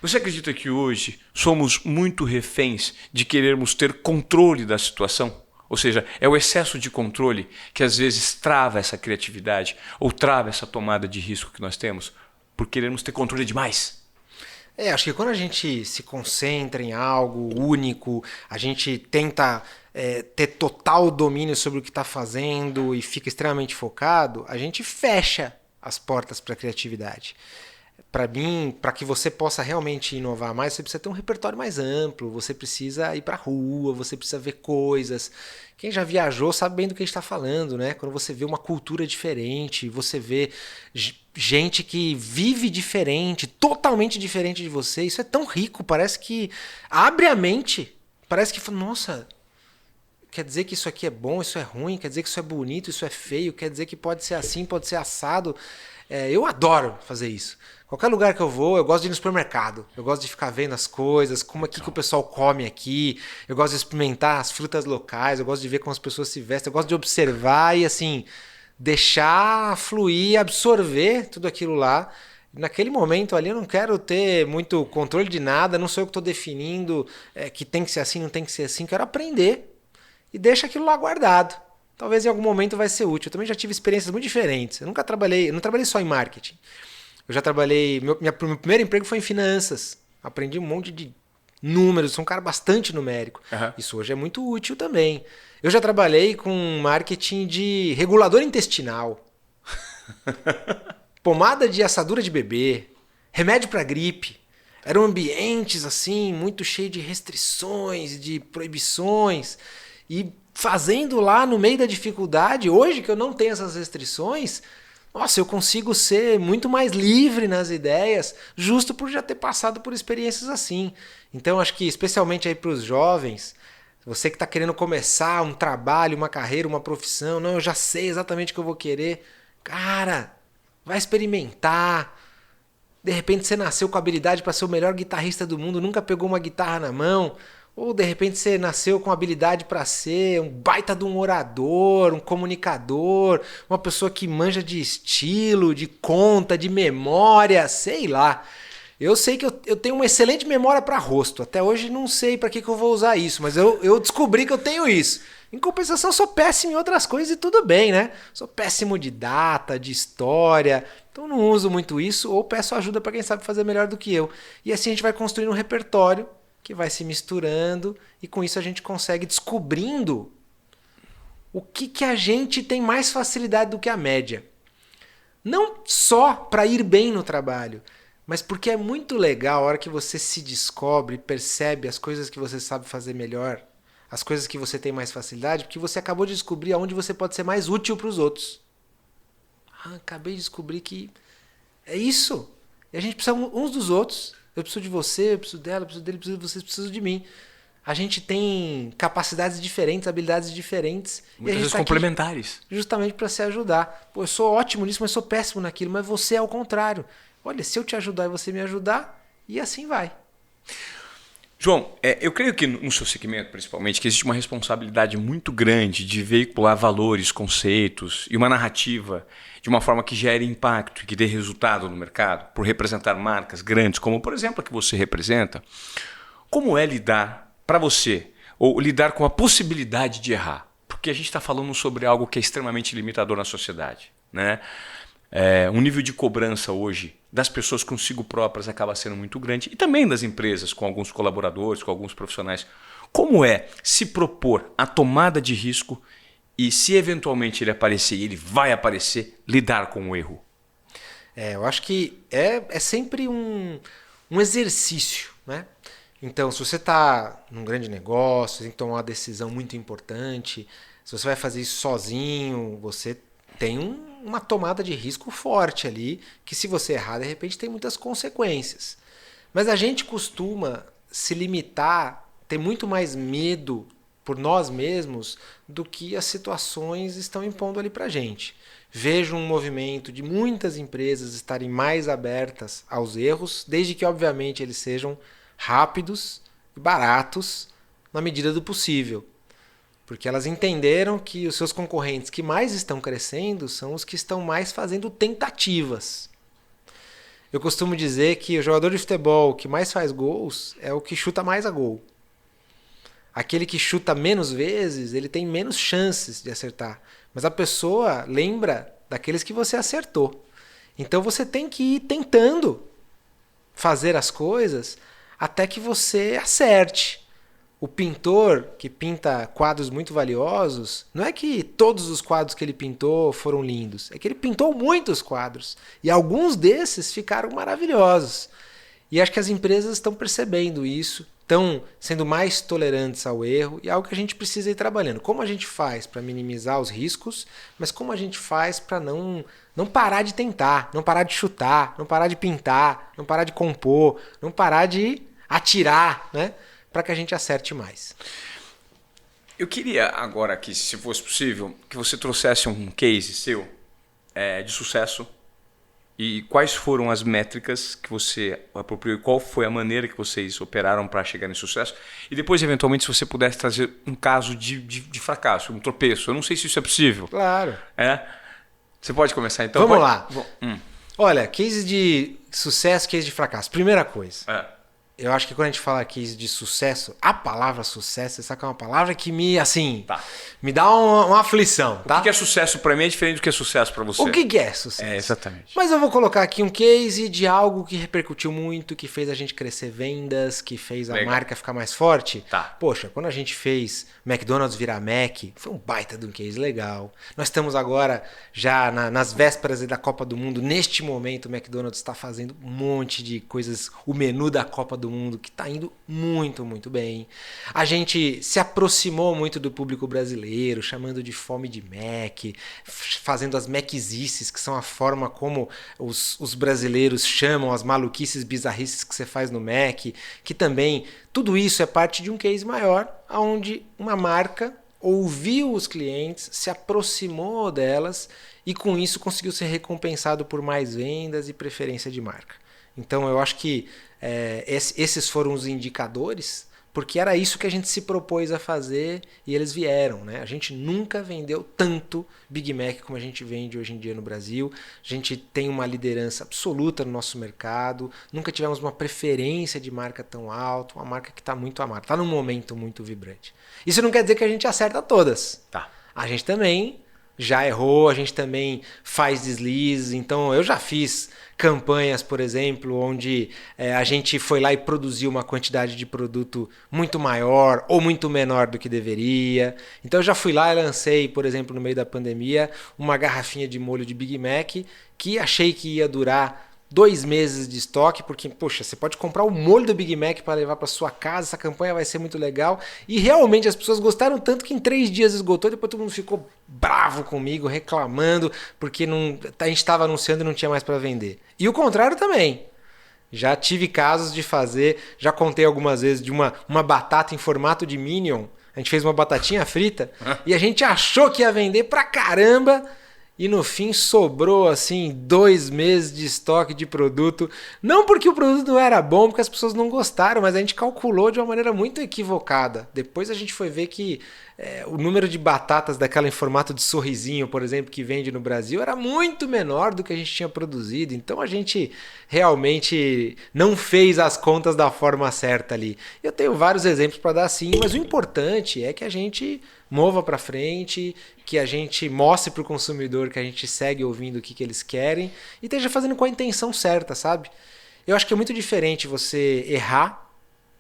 Você acredita que hoje somos muito reféns de querermos ter controle da situação? Ou seja, é o excesso de controle que às vezes trava essa criatividade ou trava essa tomada de risco que nós temos por querermos ter controle demais. Acho que quando a gente se concentra em algo único, a gente tenta ter total domínio sobre o que está fazendo e fica extremamente focado, a gente fecha as portas para a criatividade. Para mim, para que você possa realmente inovar mais, você precisa ter um repertório mais amplo, você precisa ir para a rua, você precisa ver coisas. Quem já viajou sabe bem do que a gente está falando, né? Quando você vê uma cultura diferente, você vê gente que vive diferente, totalmente diferente de você, isso é tão rico, parece que abre a mente, parece que, nossa, quer dizer que isso aqui é bom, isso é ruim, quer dizer que isso é bonito, isso é feio, quer dizer que pode ser assim, pode ser assado. Eu adoro fazer isso. Qualquer lugar que eu vou, eu gosto de ir no supermercado. Eu gosto de ficar vendo as coisas, como é que o pessoal come aqui. Eu gosto de experimentar as frutas locais, eu gosto de ver como as pessoas se vestem. Eu gosto de observar e, assim, deixar fluir, absorver tudo aquilo lá. Naquele momento ali eu não quero ter muito controle de nada, não sou eu que estou definindo que tem que ser assim, não tem que ser assim. Quero aprender e deixa aquilo lá guardado. Talvez em algum momento vai ser útil. Eu também já tive experiências muito diferentes. Eu não trabalhei só em marketing. Eu já trabalhei, meu primeiro emprego foi em finanças. Aprendi um monte de números, sou um cara bastante numérico. Uhum. Isso hoje é muito útil também. Eu já trabalhei com marketing de regulador intestinal, pomada de assadura de bebê, remédio para gripe. Eram ambientes assim, muito cheios de restrições, de proibições. E fazendo lá no meio da dificuldade, hoje que eu não tenho essas restrições, nossa, eu consigo ser muito mais livre nas ideias, justo por já ter passado por experiências assim. Então, acho que especialmente aí para os jovens, você que está querendo começar um trabalho, uma carreira, uma profissão, não, eu já sei exatamente o que eu vou querer. Cara, vai experimentar. De repente você nasceu com a habilidade para ser o melhor guitarrista do mundo, nunca pegou uma guitarra na mão. Ou de repente você nasceu com habilidade para ser um baita de um orador, um comunicador, uma pessoa que manja de estilo, de conta, de memória, sei lá. Eu sei que eu tenho uma excelente memória para rosto. Até hoje não sei para que eu vou usar isso, mas eu descobri que eu tenho isso. Em compensação, eu sou péssimo em outras coisas e tudo bem, né? Sou péssimo de data, de história, então não uso muito isso ou peço ajuda para quem sabe fazer melhor do que eu. E assim a gente vai construindo um repertório que vai se misturando e com isso a gente consegue descobrindo o que a gente tem mais facilidade do que a média. Não só para ir bem no trabalho, mas porque é muito legal a hora que você se descobre, percebe as coisas que você sabe fazer melhor, as coisas que você tem mais facilidade, porque você acabou de descobrir aonde você pode ser mais útil para os outros. Acabei de descobrir que é isso. E a gente precisa uns dos outros. Eu preciso de você, eu preciso dela, eu preciso dele, eu preciso de vocês, preciso de mim. A gente tem capacidades diferentes, habilidades diferentes. Muitas vezes tá complementares. Justamente para se ajudar. Pô, eu sou ótimo nisso, mas sou péssimo naquilo. Mas você é o contrário. Olha, se eu te ajudar e você me ajudar, e assim vai. João, eu creio que no seu segmento, principalmente, que existe uma responsabilidade muito grande de veicular valores, conceitos e uma narrativa de uma forma que gere impacto e que dê resultado no mercado, por representar marcas grandes, como, por exemplo, a que você representa. Como é lidar para você, ou lidar com a possibilidade de errar? Porque a gente está falando sobre algo que é extremamente limitador na sociedade, né? Um nível de cobrança hoje das pessoas consigo próprias acaba sendo muito grande e também das empresas com alguns colaboradores, com alguns profissionais. Como é se propor a tomada de risco e se eventualmente ele aparecer, e ele vai aparecer, lidar com o erro? Eu acho que é sempre um exercício, né? Então, se você está num grande negócio, tem que tomar uma decisão muito importante, se você vai fazer isso sozinho, você tem uma tomada de risco forte ali, que se você errar, de repente tem muitas consequências. Mas a gente costuma se limitar, ter muito mais medo por nós mesmos do que as situações estão impondo ali pra gente. Vejo um movimento de muitas empresas estarem mais abertas aos erros, desde que obviamente eles sejam rápidos e baratos na medida do possível. Porque elas entenderam que os seus concorrentes que mais estão crescendo são os que estão mais fazendo tentativas. Eu costumo dizer que o jogador de futebol que mais faz gols é o que chuta mais a gol. Aquele que chuta menos vezes, ele tem menos chances de acertar. Mas a pessoa lembra daqueles que você acertou. Então você tem que ir tentando fazer as coisas até que você acerte. O pintor que pinta quadros muito valiosos, não é que todos os quadros que ele pintou foram lindos, é que ele pintou muitos quadros e alguns desses ficaram maravilhosos. E acho que as empresas estão percebendo isso, estão sendo mais tolerantes ao erro e é algo que a gente precisa ir trabalhando. Como a gente faz para minimizar os riscos, mas como a gente faz para não parar de tentar, não parar de chutar, não parar de pintar, não parar de compor, não parar de atirar, né? Para que a gente acerte mais. Eu queria agora aqui, se fosse possível, que você trouxesse um case seu de sucesso e quais foram as métricas que você apropriou e qual foi a maneira que vocês operaram para chegar em sucesso e depois, eventualmente, se você pudesse trazer um caso de fracasso, um tropeço. Eu não sei se isso é possível. Claro. Você pode começar então? Vamos lá. Olha, case de sucesso, case de fracasso. Primeira coisa. Eu acho que quando a gente fala aqui de sucesso, a palavra sucesso, você sabe que é uma palavra que me, assim, me dá uma aflição, tá? O que é sucesso para mim é diferente do que é sucesso para você. O que é sucesso? Exatamente. Mas eu vou colocar aqui um case de algo que repercutiu muito, que fez a gente crescer vendas, que fez a marca ficar mais forte. Poxa, quando a gente fez McDonald's virar Mac, foi um baita de um case legal. Nós estamos agora já nas vésperas da Copa do Mundo. Neste momento, o McDonald's está fazendo um monte de coisas, o menu da Copa do do mundo que está indo muito, muito bem. A gente se aproximou muito do público brasileiro, chamando de fome de Mac, fazendo as Macizices, que são a forma como os brasileiros chamam as maluquices, bizarrices que você faz no Mac, que também, tudo isso é parte de um case maior, onde uma marca ouviu os clientes, se aproximou delas e com isso conseguiu ser recompensado por mais vendas e preferência de marca. Então eu acho que esses foram os indicadores, porque era isso que a gente se propôs a fazer e eles vieram, né? A gente nunca vendeu tanto Big Mac como a gente vende hoje em dia no Brasil. A gente tem uma liderança absoluta no nosso mercado, nunca tivemos uma preferência de marca tão alta, uma marca que está muito amada, está num momento muito vibrante. Isso não quer dizer que a gente acerta todas. Tá. A gente também já errou, a gente também faz deslizes. Então eu já fiz campanhas, por exemplo, onde a gente foi lá e produziu uma quantidade de produto muito maior ou muito menor do que deveria. Então eu já fui lá e lancei, por exemplo, no meio da pandemia, uma garrafinha de molho de Big Mac que achei que ia durar 2 meses de estoque, porque, poxa, você pode comprar o molho do Big Mac para levar para sua casa, essa campanha vai ser muito legal. E realmente as pessoas gostaram tanto que em 3 dias esgotou, depois todo mundo ficou bravo comigo, reclamando, porque a gente estava anunciando e não tinha mais para vender. E o contrário também. Já tive casos de fazer, já contei algumas vezes de uma batata em formato de Minion. A gente fez uma batatinha frita e a gente achou que ia vender pra caramba. E no fim sobrou assim 2 meses de estoque de produto. Não porque o produto não era bom, porque as pessoas não gostaram, mas a gente calculou de uma maneira muito equivocada. Depois a gente foi ver que o número de batatas daquela em formato de sorrisinho, por exemplo, que vende no Brasil, era muito menor do que a gente tinha produzido. Então a gente realmente não fez as contas da forma certa ali. Eu tenho vários exemplos para dar sim, mas o importante é que a gente mova para frente, que a gente mostre para o consumidor que a gente segue ouvindo o que eles querem e esteja fazendo com a intenção certa, sabe? Eu acho que é muito diferente você errar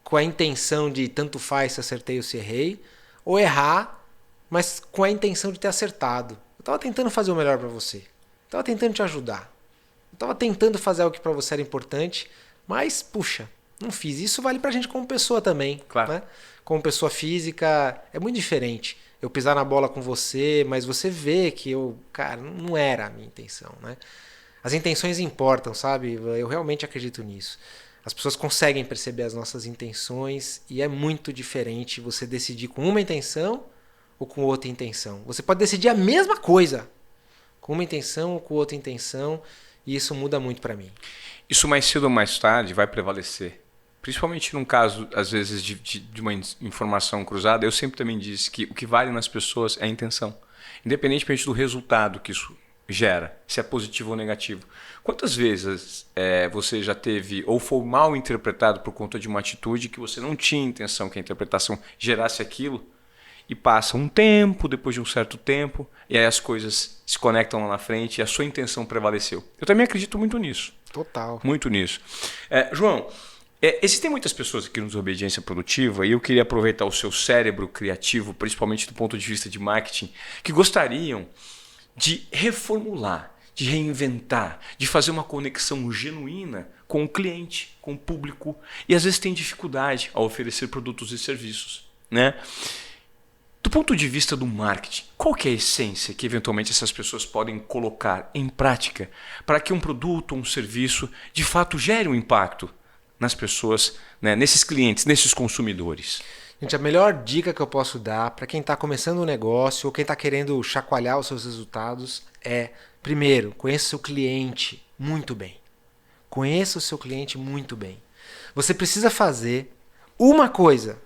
com a intenção de tanto faz se acertei ou se errei, ou errar, mas com a intenção de ter acertado. Eu estava tentando fazer o melhor para você. Eu estava tentando te ajudar. Eu estava tentando fazer algo que para você era importante, mas, puxa, não fiz. Isso vale para a gente como pessoa também. Claro. Né? Como pessoa física, é muito diferente. Eu pisar na bola com você, mas você vê que cara, não era a minha intenção, né? As intenções importam, sabe? Eu realmente acredito nisso. As pessoas conseguem perceber as nossas intenções e é muito diferente você decidir com uma intenção ou com outra intenção. Você pode decidir a mesma coisa com uma intenção ou com outra intenção e isso muda muito para mim. Isso mais cedo ou mais tarde vai prevalecer. Principalmente num caso, às vezes, de uma informação cruzada, eu sempre também disse que o que vale nas pessoas é a intenção. Independentemente do resultado que isso gera, se é positivo ou negativo. Quantas vezes você já teve ou foi mal interpretado por conta de uma atitude que você não tinha intenção que a interpretação gerasse aquilo e passa um tempo, depois de um certo tempo, e aí as coisas se conectam lá na frente e a sua intenção prevaleceu. Eu também acredito muito nisso. Total. Muito nisso. João, existem muitas pessoas aqui no Desobediência Produtiva e eu queria aproveitar o seu cérebro criativo, principalmente do ponto de vista de marketing, que gostariam de reformular, de reinventar, de fazer uma conexão genuína com o cliente, com o público e às vezes tem dificuldade ao oferecer produtos e serviços, né? Do ponto de vista do marketing, qual que é a essência que eventualmente essas pessoas podem colocar em prática para que um produto ou um serviço de fato gere um impacto nas pessoas, né, nesses clientes, nesses consumidores? Gente, a melhor dica que eu posso dar para quem está começando um negócio ou quem está querendo chacoalhar os seus resultados é, primeiro, conheça o seu cliente muito bem. Conheça o seu cliente muito bem. Você precisa fazer uma coisa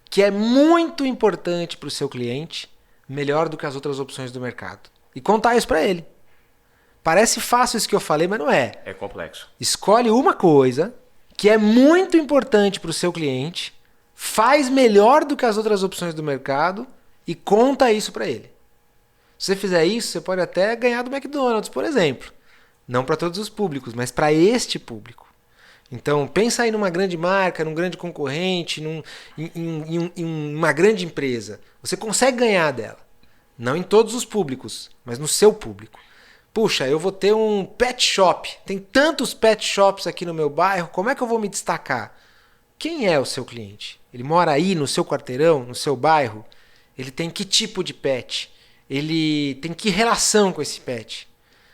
que é muito importante para o seu cliente, melhor do que as outras opções do mercado. E contar isso para ele. Parece fácil isso que eu falei, mas não é. É complexo. Escolhe uma coisa que é muito importante para o seu cliente, faz melhor do que as outras opções do mercado e conta isso para ele. Se você fizer isso, você pode até ganhar do McDonald's, por exemplo. Não para todos os públicos, mas para este público. Então, pensa aí numa grande marca, num grande concorrente, em uma grande empresa. Você consegue ganhar dela. Não em todos os públicos, mas no seu público. Puxa, eu vou ter um pet shop. Tem tantos pet shops aqui no meu bairro, como é que eu vou me destacar? Quem é o seu cliente? Ele mora aí no seu quarteirão, no seu bairro? Ele tem que tipo de pet? Ele tem que relação com esse pet?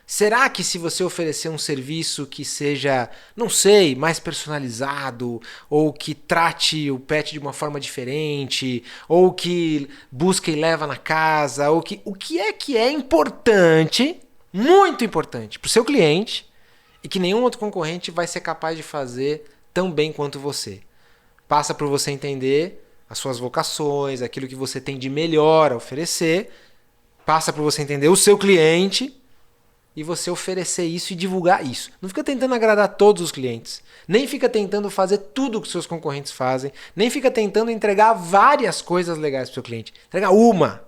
Será que se você oferecer um serviço que seja, não sei, mais personalizado, ou que trate o pet de uma forma diferente, ou que busca e leva na casa, ou o que é importante, muito importante para o seu cliente e que nenhum outro concorrente vai ser capaz de fazer tão bem quanto você? Passa por você entender as suas vocações, aquilo que você tem de melhor a oferecer, passa por você entender o seu cliente e você oferecer isso e divulgar isso. Não fica tentando agradar todos os clientes. Nem fica tentando fazer tudo o que seus concorrentes fazem. Nem fica tentando entregar várias coisas legais para o seu cliente. Entrega uma.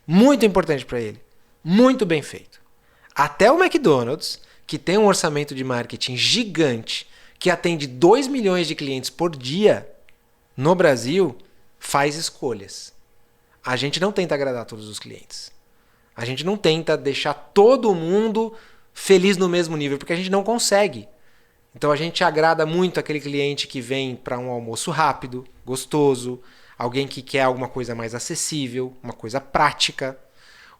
Muito importante para ele. Muito bem feito. Até o McDonald's, que tem um orçamento de marketing gigante, que atende 2 milhões de clientes por dia no Brasil, faz escolhas. A gente não tenta agradar todos os clientes. A gente não tenta deixar todo mundo feliz no mesmo nível, porque a gente não consegue. Então a gente agrada muito aquele cliente que vem para um almoço rápido, gostoso, alguém que quer alguma coisa mais acessível, uma coisa prática,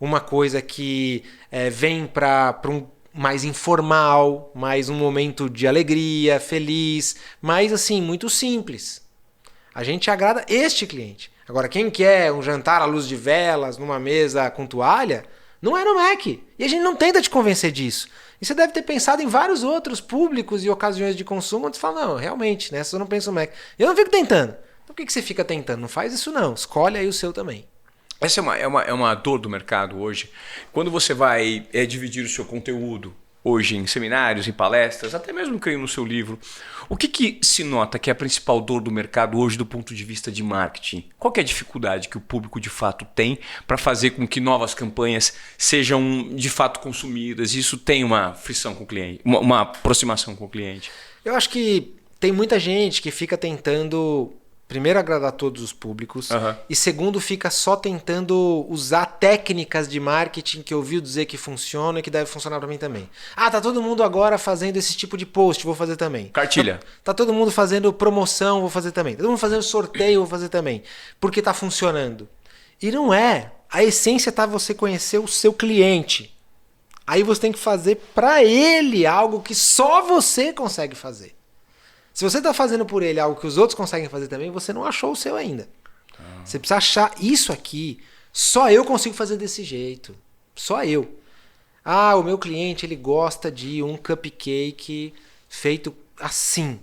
uma coisa que vem para um mais informal, mais um momento de alegria, feliz, mas assim, muito simples. A gente agrada este cliente. Agora, quem quer um jantar à luz de velas, numa mesa com toalha, não é no Mac. E a gente não tenta te convencer disso. E você deve ter pensado em vários outros públicos e ocasiões de consumo onde você fala, não, realmente, nessa eu não penso no Mac. Eu não fico tentando. Então por que você fica tentando? Não faz isso não. Escolhe aí o seu também. Essa é uma dor do mercado hoje. Quando você vai dividir o seu conteúdo hoje em seminários, em palestras, até mesmo creio no seu livro, o que se nota que é a principal dor do mercado hoje do ponto de vista de marketing? Qual que é a dificuldade que o público de fato tem para fazer com que novas campanhas sejam de fato consumidas? Isso tem uma frição com o cliente, uma aproximação com o cliente? Eu acho que tem muita gente que fica tentando, primeiro, agradar todos os públicos, e segundo, fica só tentando usar técnicas de marketing que ouviu dizer que funcionam e que deve funcionar para mim também. Ah, tá todo mundo agora fazendo esse tipo de post, vou fazer também. Cartilha. Tá todo mundo fazendo promoção, vou fazer também. Tá todo mundo fazendo sorteio, vou fazer também. Porque tá funcionando. E não é. A essência tá você conhecer o seu cliente. Aí você tem que fazer para ele algo que só você consegue fazer. Se você está fazendo por ele algo que os outros conseguem fazer também, você não achou o seu ainda. Você precisa achar isso aqui. Só eu consigo fazer desse jeito. Só eu. Ah, o meu cliente ele gosta de um cupcake feito assim.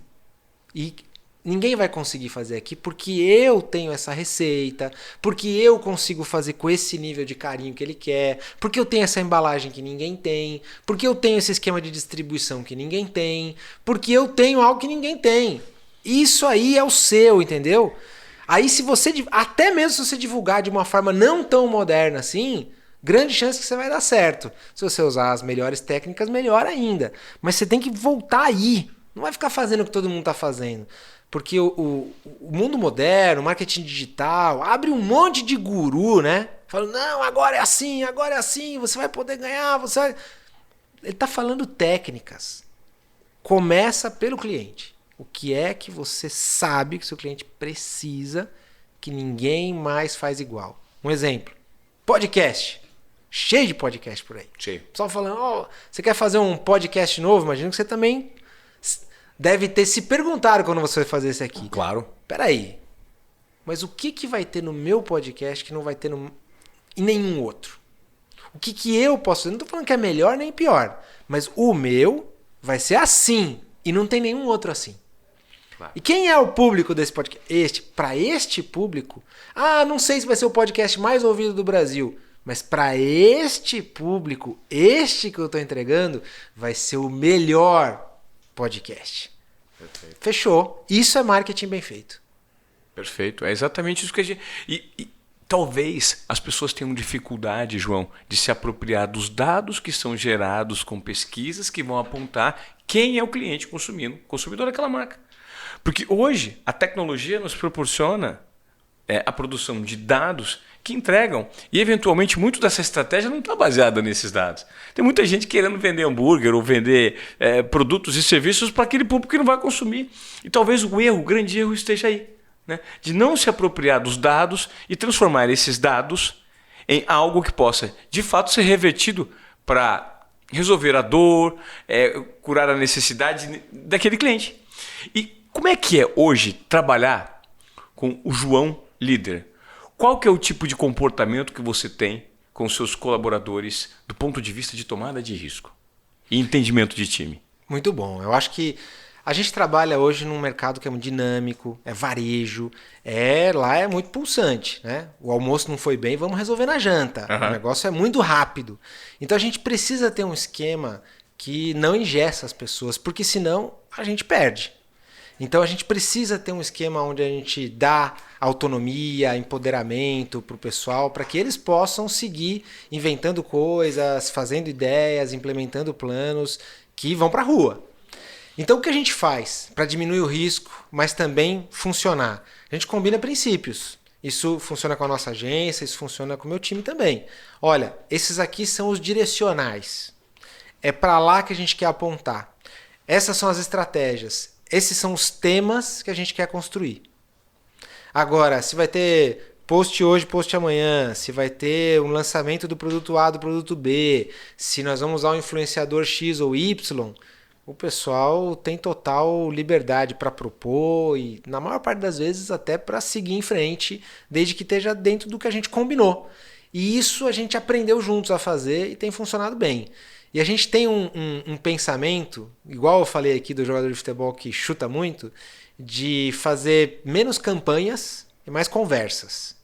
E ninguém vai conseguir fazer aqui porque eu tenho essa receita, porque eu consigo fazer com esse nível de carinho que ele quer, porque eu tenho essa embalagem que ninguém tem, porque eu tenho esse esquema de distribuição que ninguém tem, porque eu tenho algo que ninguém tem. Isso aí é o seu, entendeu? Aí se você, até mesmo se você divulgar de uma forma não tão moderna assim, grande chance que você vai dar certo. Se você usar as melhores técnicas, melhor ainda. Mas você tem que voltar aí. Não vai ficar fazendo o que todo mundo está fazendo. Porque o mundo moderno, o marketing digital, abre um monte de guru, né? Falando, não, agora é assim, você vai poder ganhar, você vai... Ele está falando técnicas. Começa pelo cliente. O que é que você sabe que o seu cliente precisa que ninguém mais faz igual? Um exemplo. Podcast. Cheio de podcast por aí. Cheio. O pessoal falando, você quer fazer um podcast novo? Imagino que você também... deve ter se perguntado quando você vai fazer esse aqui. Claro. Peraí, mas o que vai ter no meu podcast que não vai ter em nenhum outro? O que eu posso fazer? Não estou falando que é melhor nem pior, mas o meu vai ser assim e não tem nenhum outro assim. Claro. E quem é o público desse podcast? Para este público, não sei se vai ser o podcast mais ouvido do Brasil, mas para este público, este que eu estou entregando, vai ser o melhor podcast. Perfeito. Fechou. Isso é marketing bem feito. Perfeito. É exatamente isso que a gente... E talvez as pessoas tenham dificuldade, João, de se apropriar dos dados que são gerados com pesquisas que vão apontar quem é o cliente consumidor daquela marca. Porque hoje a tecnologia nos proporciona a produção de dados que entregam. E, eventualmente, muito dessa estratégia não está baseada nesses dados. Tem muita gente querendo vender hambúrguer ou vender produtos e serviços para aquele público que não vai consumir. E talvez o grande erro esteja aí, né? De não se apropriar dos dados e transformar esses dados em algo que possa, de fato, ser revertido para resolver a dor, curar a necessidade daquele cliente. E como é que é hoje trabalhar com o João líder? Qual que é o tipo de comportamento que você tem com os seus colaboradores do ponto de vista de tomada de risco e entendimento de time? Muito bom. Eu acho que a gente trabalha hoje num mercado que é muito dinâmico, é varejo, lá é muito pulsante, né? O almoço não foi bem, vamos resolver na janta. O negócio é muito rápido. Então a gente precisa ter um esquema que não engessa as pessoas, porque senão a gente perde. Então a gente precisa ter um esquema onde a gente dá autonomia, empoderamento para o pessoal, para que eles possam seguir inventando coisas, fazendo ideias, implementando planos que vão para a rua. Então o que a gente faz para diminuir o risco, mas também funcionar? A gente combina princípios. Isso funciona com a nossa agência, isso funciona com o meu time também. Olha, esses aqui são os direcionais. É para lá que a gente quer apontar. Essas são as estratégias. Esses são os temas que a gente quer construir. Agora, se vai ter post hoje, post amanhã, se vai ter um lançamento do produto A, do produto B, se nós vamos usar um influenciador X ou Y, o pessoal tem total liberdade para propor e, na maior parte das vezes, até para seguir em frente, desde que esteja dentro do que a gente combinou. E isso a gente aprendeu juntos a fazer e tem funcionado bem. E a gente tem um pensamento, igual eu falei aqui do jogador de futebol que chuta muito, de fazer menos campanhas e mais conversas.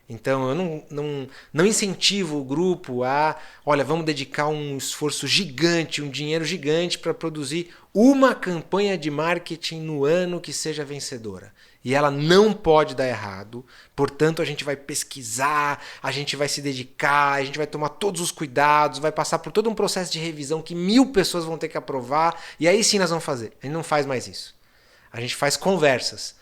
Então eu não incentivo o grupo a, olha, vamos dedicar um esforço gigante, um dinheiro gigante para produzir uma campanha de marketing no ano que seja vencedora. E ela não pode dar errado, portanto a gente vai pesquisar, a gente vai se dedicar, a gente vai tomar todos os cuidados, vai passar por todo um processo de revisão que 1000 pessoas vão ter que aprovar, e aí sim nós vamos fazer. A gente não faz mais isso. A gente faz conversas.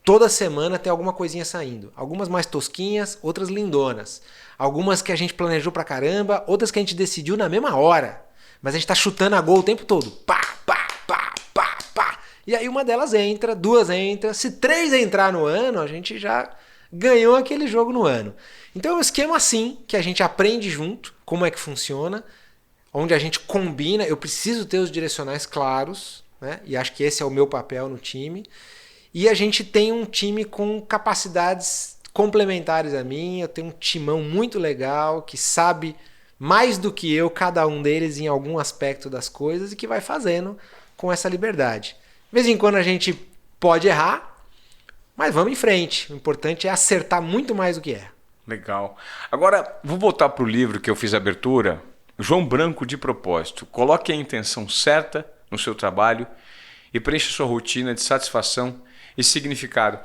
Toda semana tem alguma coisinha saindo. Algumas mais tosquinhas, outras lindonas. Algumas que a gente planejou pra caramba, outras que a gente decidiu na mesma hora. Mas a gente tá chutando a gol o tempo todo. Pá, pá, pá, pá, pá. E aí uma delas entra, 2 entram. Se 3 entrar no ano, a gente já ganhou aquele jogo no ano. Então é um esquema assim, que a gente aprende junto, como é que funciona, onde a gente combina. Eu preciso ter os direcionais claros, né? E acho que esse é o meu papel no time. E a gente tem um time com capacidades complementares a mim. Eu tenho um timão muito legal que sabe mais do que eu, cada um deles, em algum aspecto das coisas e que vai fazendo com essa liberdade. De vez em quando a gente pode errar, mas vamos em frente. O importante é acertar muito mais do que erra. Legal. Agora, vou voltar para o livro que eu fiz a abertura. João Branco de Propósito. Coloque a intenção certa no seu trabalho e preencha sua rotina de satisfação e significado.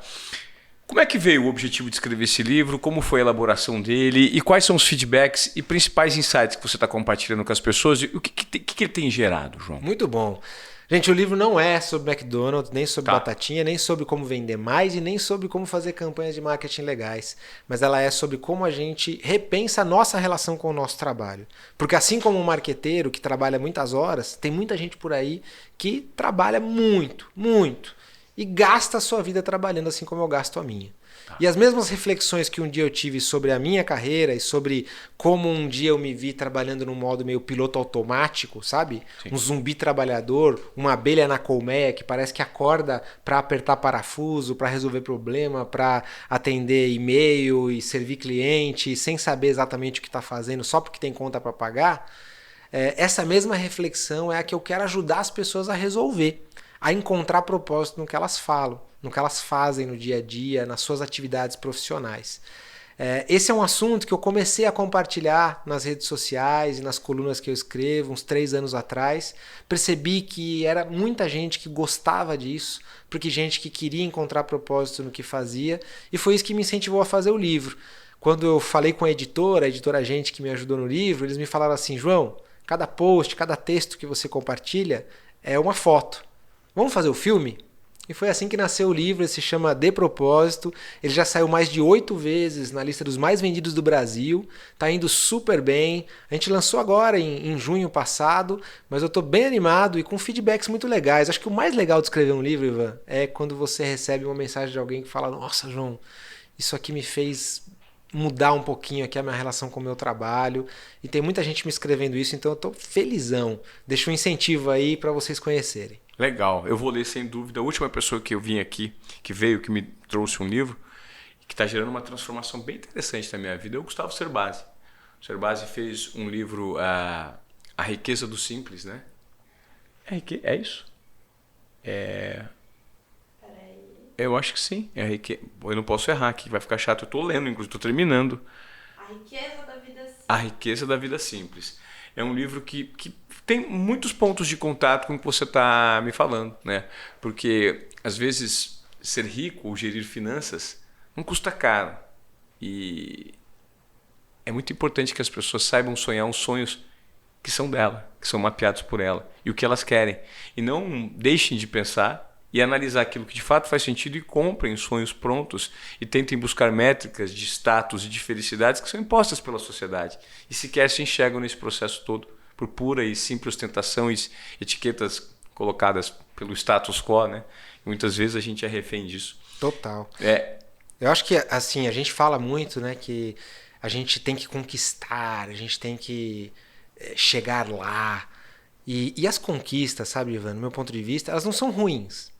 Como é que veio o objetivo de escrever esse livro? Como foi a elaboração dele? E quais são os feedbacks e principais insights que você está compartilhando com as pessoas? E o que ele tem gerado, João? Muito bom. Gente, o livro não é sobre McDonald's, nem sobre batatinha, nem sobre como vender mais e nem sobre como fazer campanhas de marketing legais. Mas ela é sobre como a gente repensa a nossa relação com o nosso trabalho. Porque assim como um marqueteiro que trabalha muitas horas, tem muita gente por aí que trabalha muito, muito. E gasta a sua vida trabalhando assim como eu gasto a minha. E as mesmas reflexões que um dia eu tive sobre a minha carreira e sobre como um dia eu me vi trabalhando num modo meio piloto automático, sabe? Sim. Um zumbi trabalhador, uma abelha na colmeia que parece que acorda para apertar parafuso, para resolver problema, para atender e-mail e servir cliente sem saber exatamente o que está fazendo, só porque tem conta para pagar. Essa mesma reflexão é a que eu quero ajudar as pessoas a resolver, a encontrar propósito no que elas falam, no que elas fazem no dia a dia, nas suas atividades profissionais. Esse é um assunto que eu comecei a compartilhar nas redes sociais e nas colunas que eu escrevo uns 3 anos atrás. Percebi que era muita gente que gostava disso, porque gente que queria encontrar propósito no que fazia, e foi isso que me incentivou a fazer o livro. Quando eu falei com a editora gente que me ajudou no livro, eles me falaram assim: João, cada post, cada texto que você compartilha é uma foto. Vamos fazer o filme? E foi assim que nasceu o livro, ele se chama De Propósito. Ele já saiu mais de 8 vezes na lista dos mais vendidos do Brasil. Tá indo super bem. A gente lançou agora em junho passado, mas eu tô bem animado e com feedbacks muito legais. Acho que o mais legal de escrever um livro, Ivan, é quando você recebe uma mensagem de alguém que fala: nossa, João, isso aqui me fez mudar um pouquinho aqui a minha relação com o meu trabalho. E tem muita gente me escrevendo isso, então eu tô felizão. Deixa um incentivo aí para vocês conhecerem. Legal, eu vou ler sem dúvida. A última pessoa que eu vim aqui, que me trouxe um livro, que está gerando uma transformação bem interessante na minha vida, é o Gustavo Cerbasi. O Cerbasi fez um livro, A Riqueza do Simples, né? É isso? Eu acho que sim. Eu não posso errar aqui, vai ficar chato. Eu estou lendo, inclusive, estou terminando. A Riqueza da Vida Simples. A Riqueza da Vida Simples. É um livro que tem muitos pontos de contato com o que você está me falando, né? Porque, às vezes, ser rico ou gerir finanças não custa caro. E é muito importante que as pessoas saibam sonhar uns sonhos que são dela, que são mapeados por ela, e o que elas querem. E não deixem de pensar e analisar aquilo que de fato faz sentido e comprem sonhos prontos e tentem buscar métricas de status e de felicidades que são impostas pela sociedade. E sequer se enxergam nesse processo todo por pura e simples ostentação e etiquetas colocadas pelo status quo, né? E muitas vezes a gente é refém disso. Total. Eu acho que assim, a gente fala muito, né, que a gente tem que conquistar, a gente tem que chegar lá. E as conquistas, sabe, Ivan, no meu ponto de vista, elas não são ruins.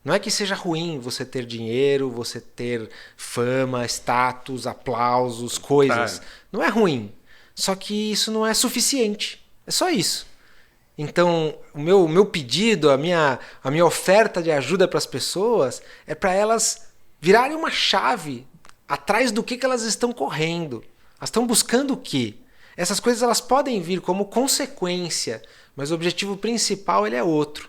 Não é que seja ruim você ter dinheiro, você ter fama, status, aplausos, coisas. Não é ruim. Só que isso não é suficiente. É só isso. Então, o meu pedido, a minha oferta de ajuda para as pessoas é para elas virarem uma chave atrás do que elas estão correndo. Elas estão buscando o quê? Essas coisas elas podem vir como consequência, mas o objetivo principal ele é outro.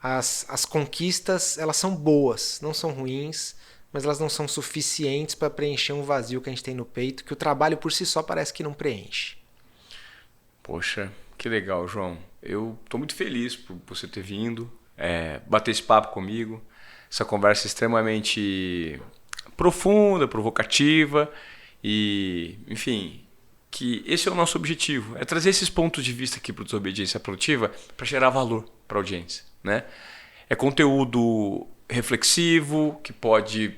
As conquistas elas são boas, não são ruins, mas elas não são suficientes para preencher um vazio que a gente tem no peito, que o trabalho por si só parece que não preenche. Poxa, que legal, João. Eu estou muito feliz por você ter vindo, bater esse papo comigo, essa conversa extremamente profunda, provocativa e, enfim, que esse é o nosso objetivo, é trazer esses pontos de vista aqui para o Desobediência Produtiva para gerar valor para a audiência, né? É conteúdo reflexivo que pode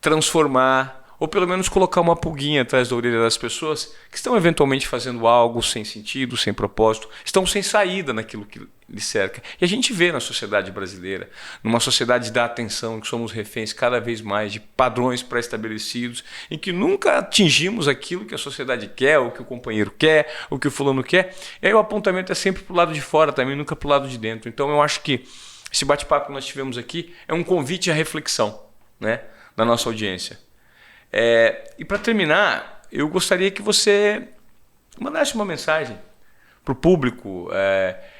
transformar ou pelo menos colocar uma pulguinha atrás da orelha das pessoas que estão eventualmente fazendo algo sem sentido, sem propósito, estão sem saída naquilo que lhes cerca. E a gente vê na sociedade brasileira, numa sociedade da atenção, que somos reféns cada vez mais de padrões pré-estabelecidos, em que nunca atingimos aquilo que a sociedade quer, ou que o companheiro quer, ou que o fulano quer. E aí o apontamento é sempre para o lado de fora também, nunca para o lado de dentro. Então eu acho que esse bate-papo que nós tivemos aqui é um convite à reflexão, né, da nossa audiência. E para terminar, eu gostaria que você mandasse uma mensagem para o público,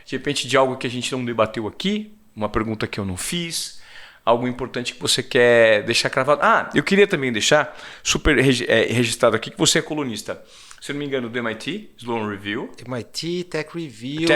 de repente de algo que a gente não debateu aqui, uma pergunta que eu não fiz, algo importante que você quer deixar cravado. Eu queria também deixar super registrado aqui que você é colunista, se não me engano, do MIT, Sloan Review. MIT, Tech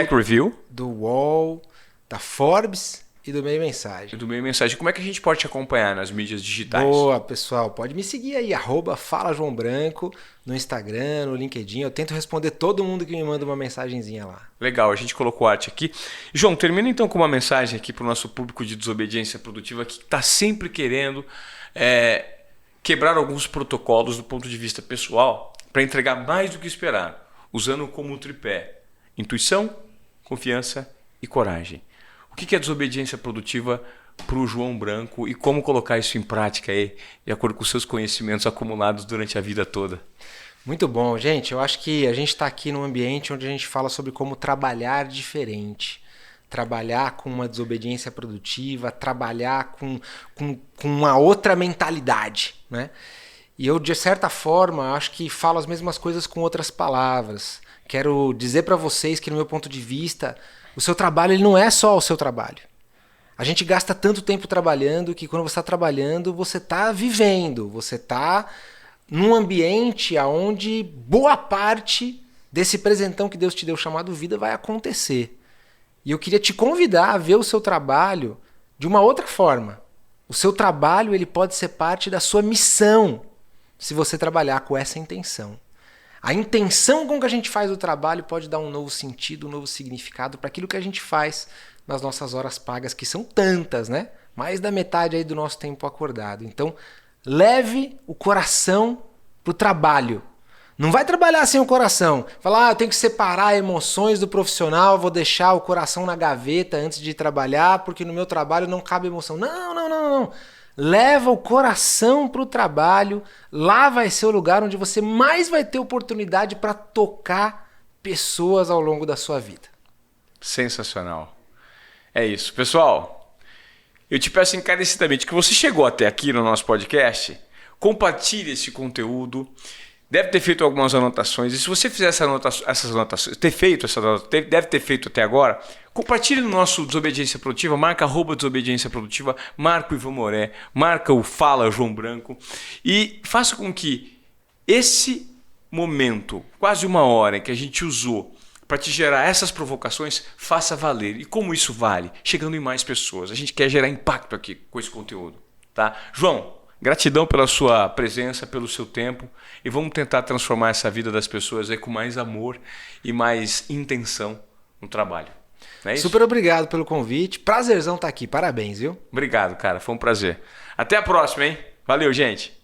Review, do UOL, da Forbes e do Meio Mensagem. Do Meio Mensagem. Como é que a gente pode te acompanhar nas mídias digitais? Boa, pessoal. Pode me seguir aí, @FalaJoãoBranco, no Instagram, no LinkedIn. Eu tento responder todo mundo que me manda uma mensagenzinha lá. Legal, a gente colocou arte aqui. João, termina então com uma mensagem aqui para o nosso público de Desobediência Produtiva que está sempre querendo quebrar alguns protocolos do ponto de vista pessoal para entregar mais do que esperar, usando como tripé intuição, confiança e coragem. O que é desobediência produtiva para o João Branco e como colocar isso em prática aí, de acordo com os seus conhecimentos acumulados durante a vida toda? Muito bom, gente. Eu acho que a gente está aqui num ambiente onde a gente fala sobre como trabalhar diferente. Trabalhar com uma desobediência produtiva, trabalhar com uma outra mentalidade, né? E eu, de certa forma, acho que falo as mesmas coisas com outras palavras. Quero dizer para vocês que, no meu ponto de vista, o seu trabalho ele não é só o seu trabalho. A gente gasta tanto tempo trabalhando que quando você está trabalhando, você está vivendo, você está num ambiente onde boa parte desse presentão que Deus te deu chamado vida vai acontecer. E eu queria te convidar a ver o seu trabalho de uma outra forma. O seu trabalho ele pode ser parte da sua missão, se você trabalhar com essa intenção. A intenção com que a gente faz o trabalho pode dar um novo sentido, um novo significado para aquilo que a gente faz nas nossas horas pagas, que são tantas, né? Mais da metade aí do nosso tempo acordado. Então, leve o coração pro trabalho. Não vai trabalhar sem o coração. Falar, eu tenho que separar emoções do profissional, vou deixar o coração na gaveta antes de trabalhar, porque no meu trabalho não cabe emoção. Não. Leva o coração pro trabalho. Lá vai ser o lugar onde você mais vai ter oportunidade para tocar pessoas ao longo da sua vida. Sensacional. É isso. Pessoal, eu te peço encarecidamente que você chegou até aqui no nosso podcast, compartilhe esse conteúdo. Deve ter feito algumas anotações. E se você fizer essas anotações, deve ter feito até agora, compartilhe no nosso Desobediência Produtiva, marca @Desobediência Produtiva, marca o Ivan Moré, marca o Fala João Branco e faça com que esse momento, quase uma hora que a gente usou para te gerar essas provocações, faça valer. E como isso vale? Chegando em mais pessoas. A gente quer gerar impacto aqui com esse conteúdo. Tá? João, gratidão pela sua presença, pelo seu tempo e vamos tentar transformar essa vida das pessoas aí com mais amor e mais intenção no trabalho. Não é isso? Super obrigado pelo convite. Prazerzão estar aqui. Parabéns, viu? Obrigado, cara. Foi um prazer. Até a próxima, hein? Valeu, gente.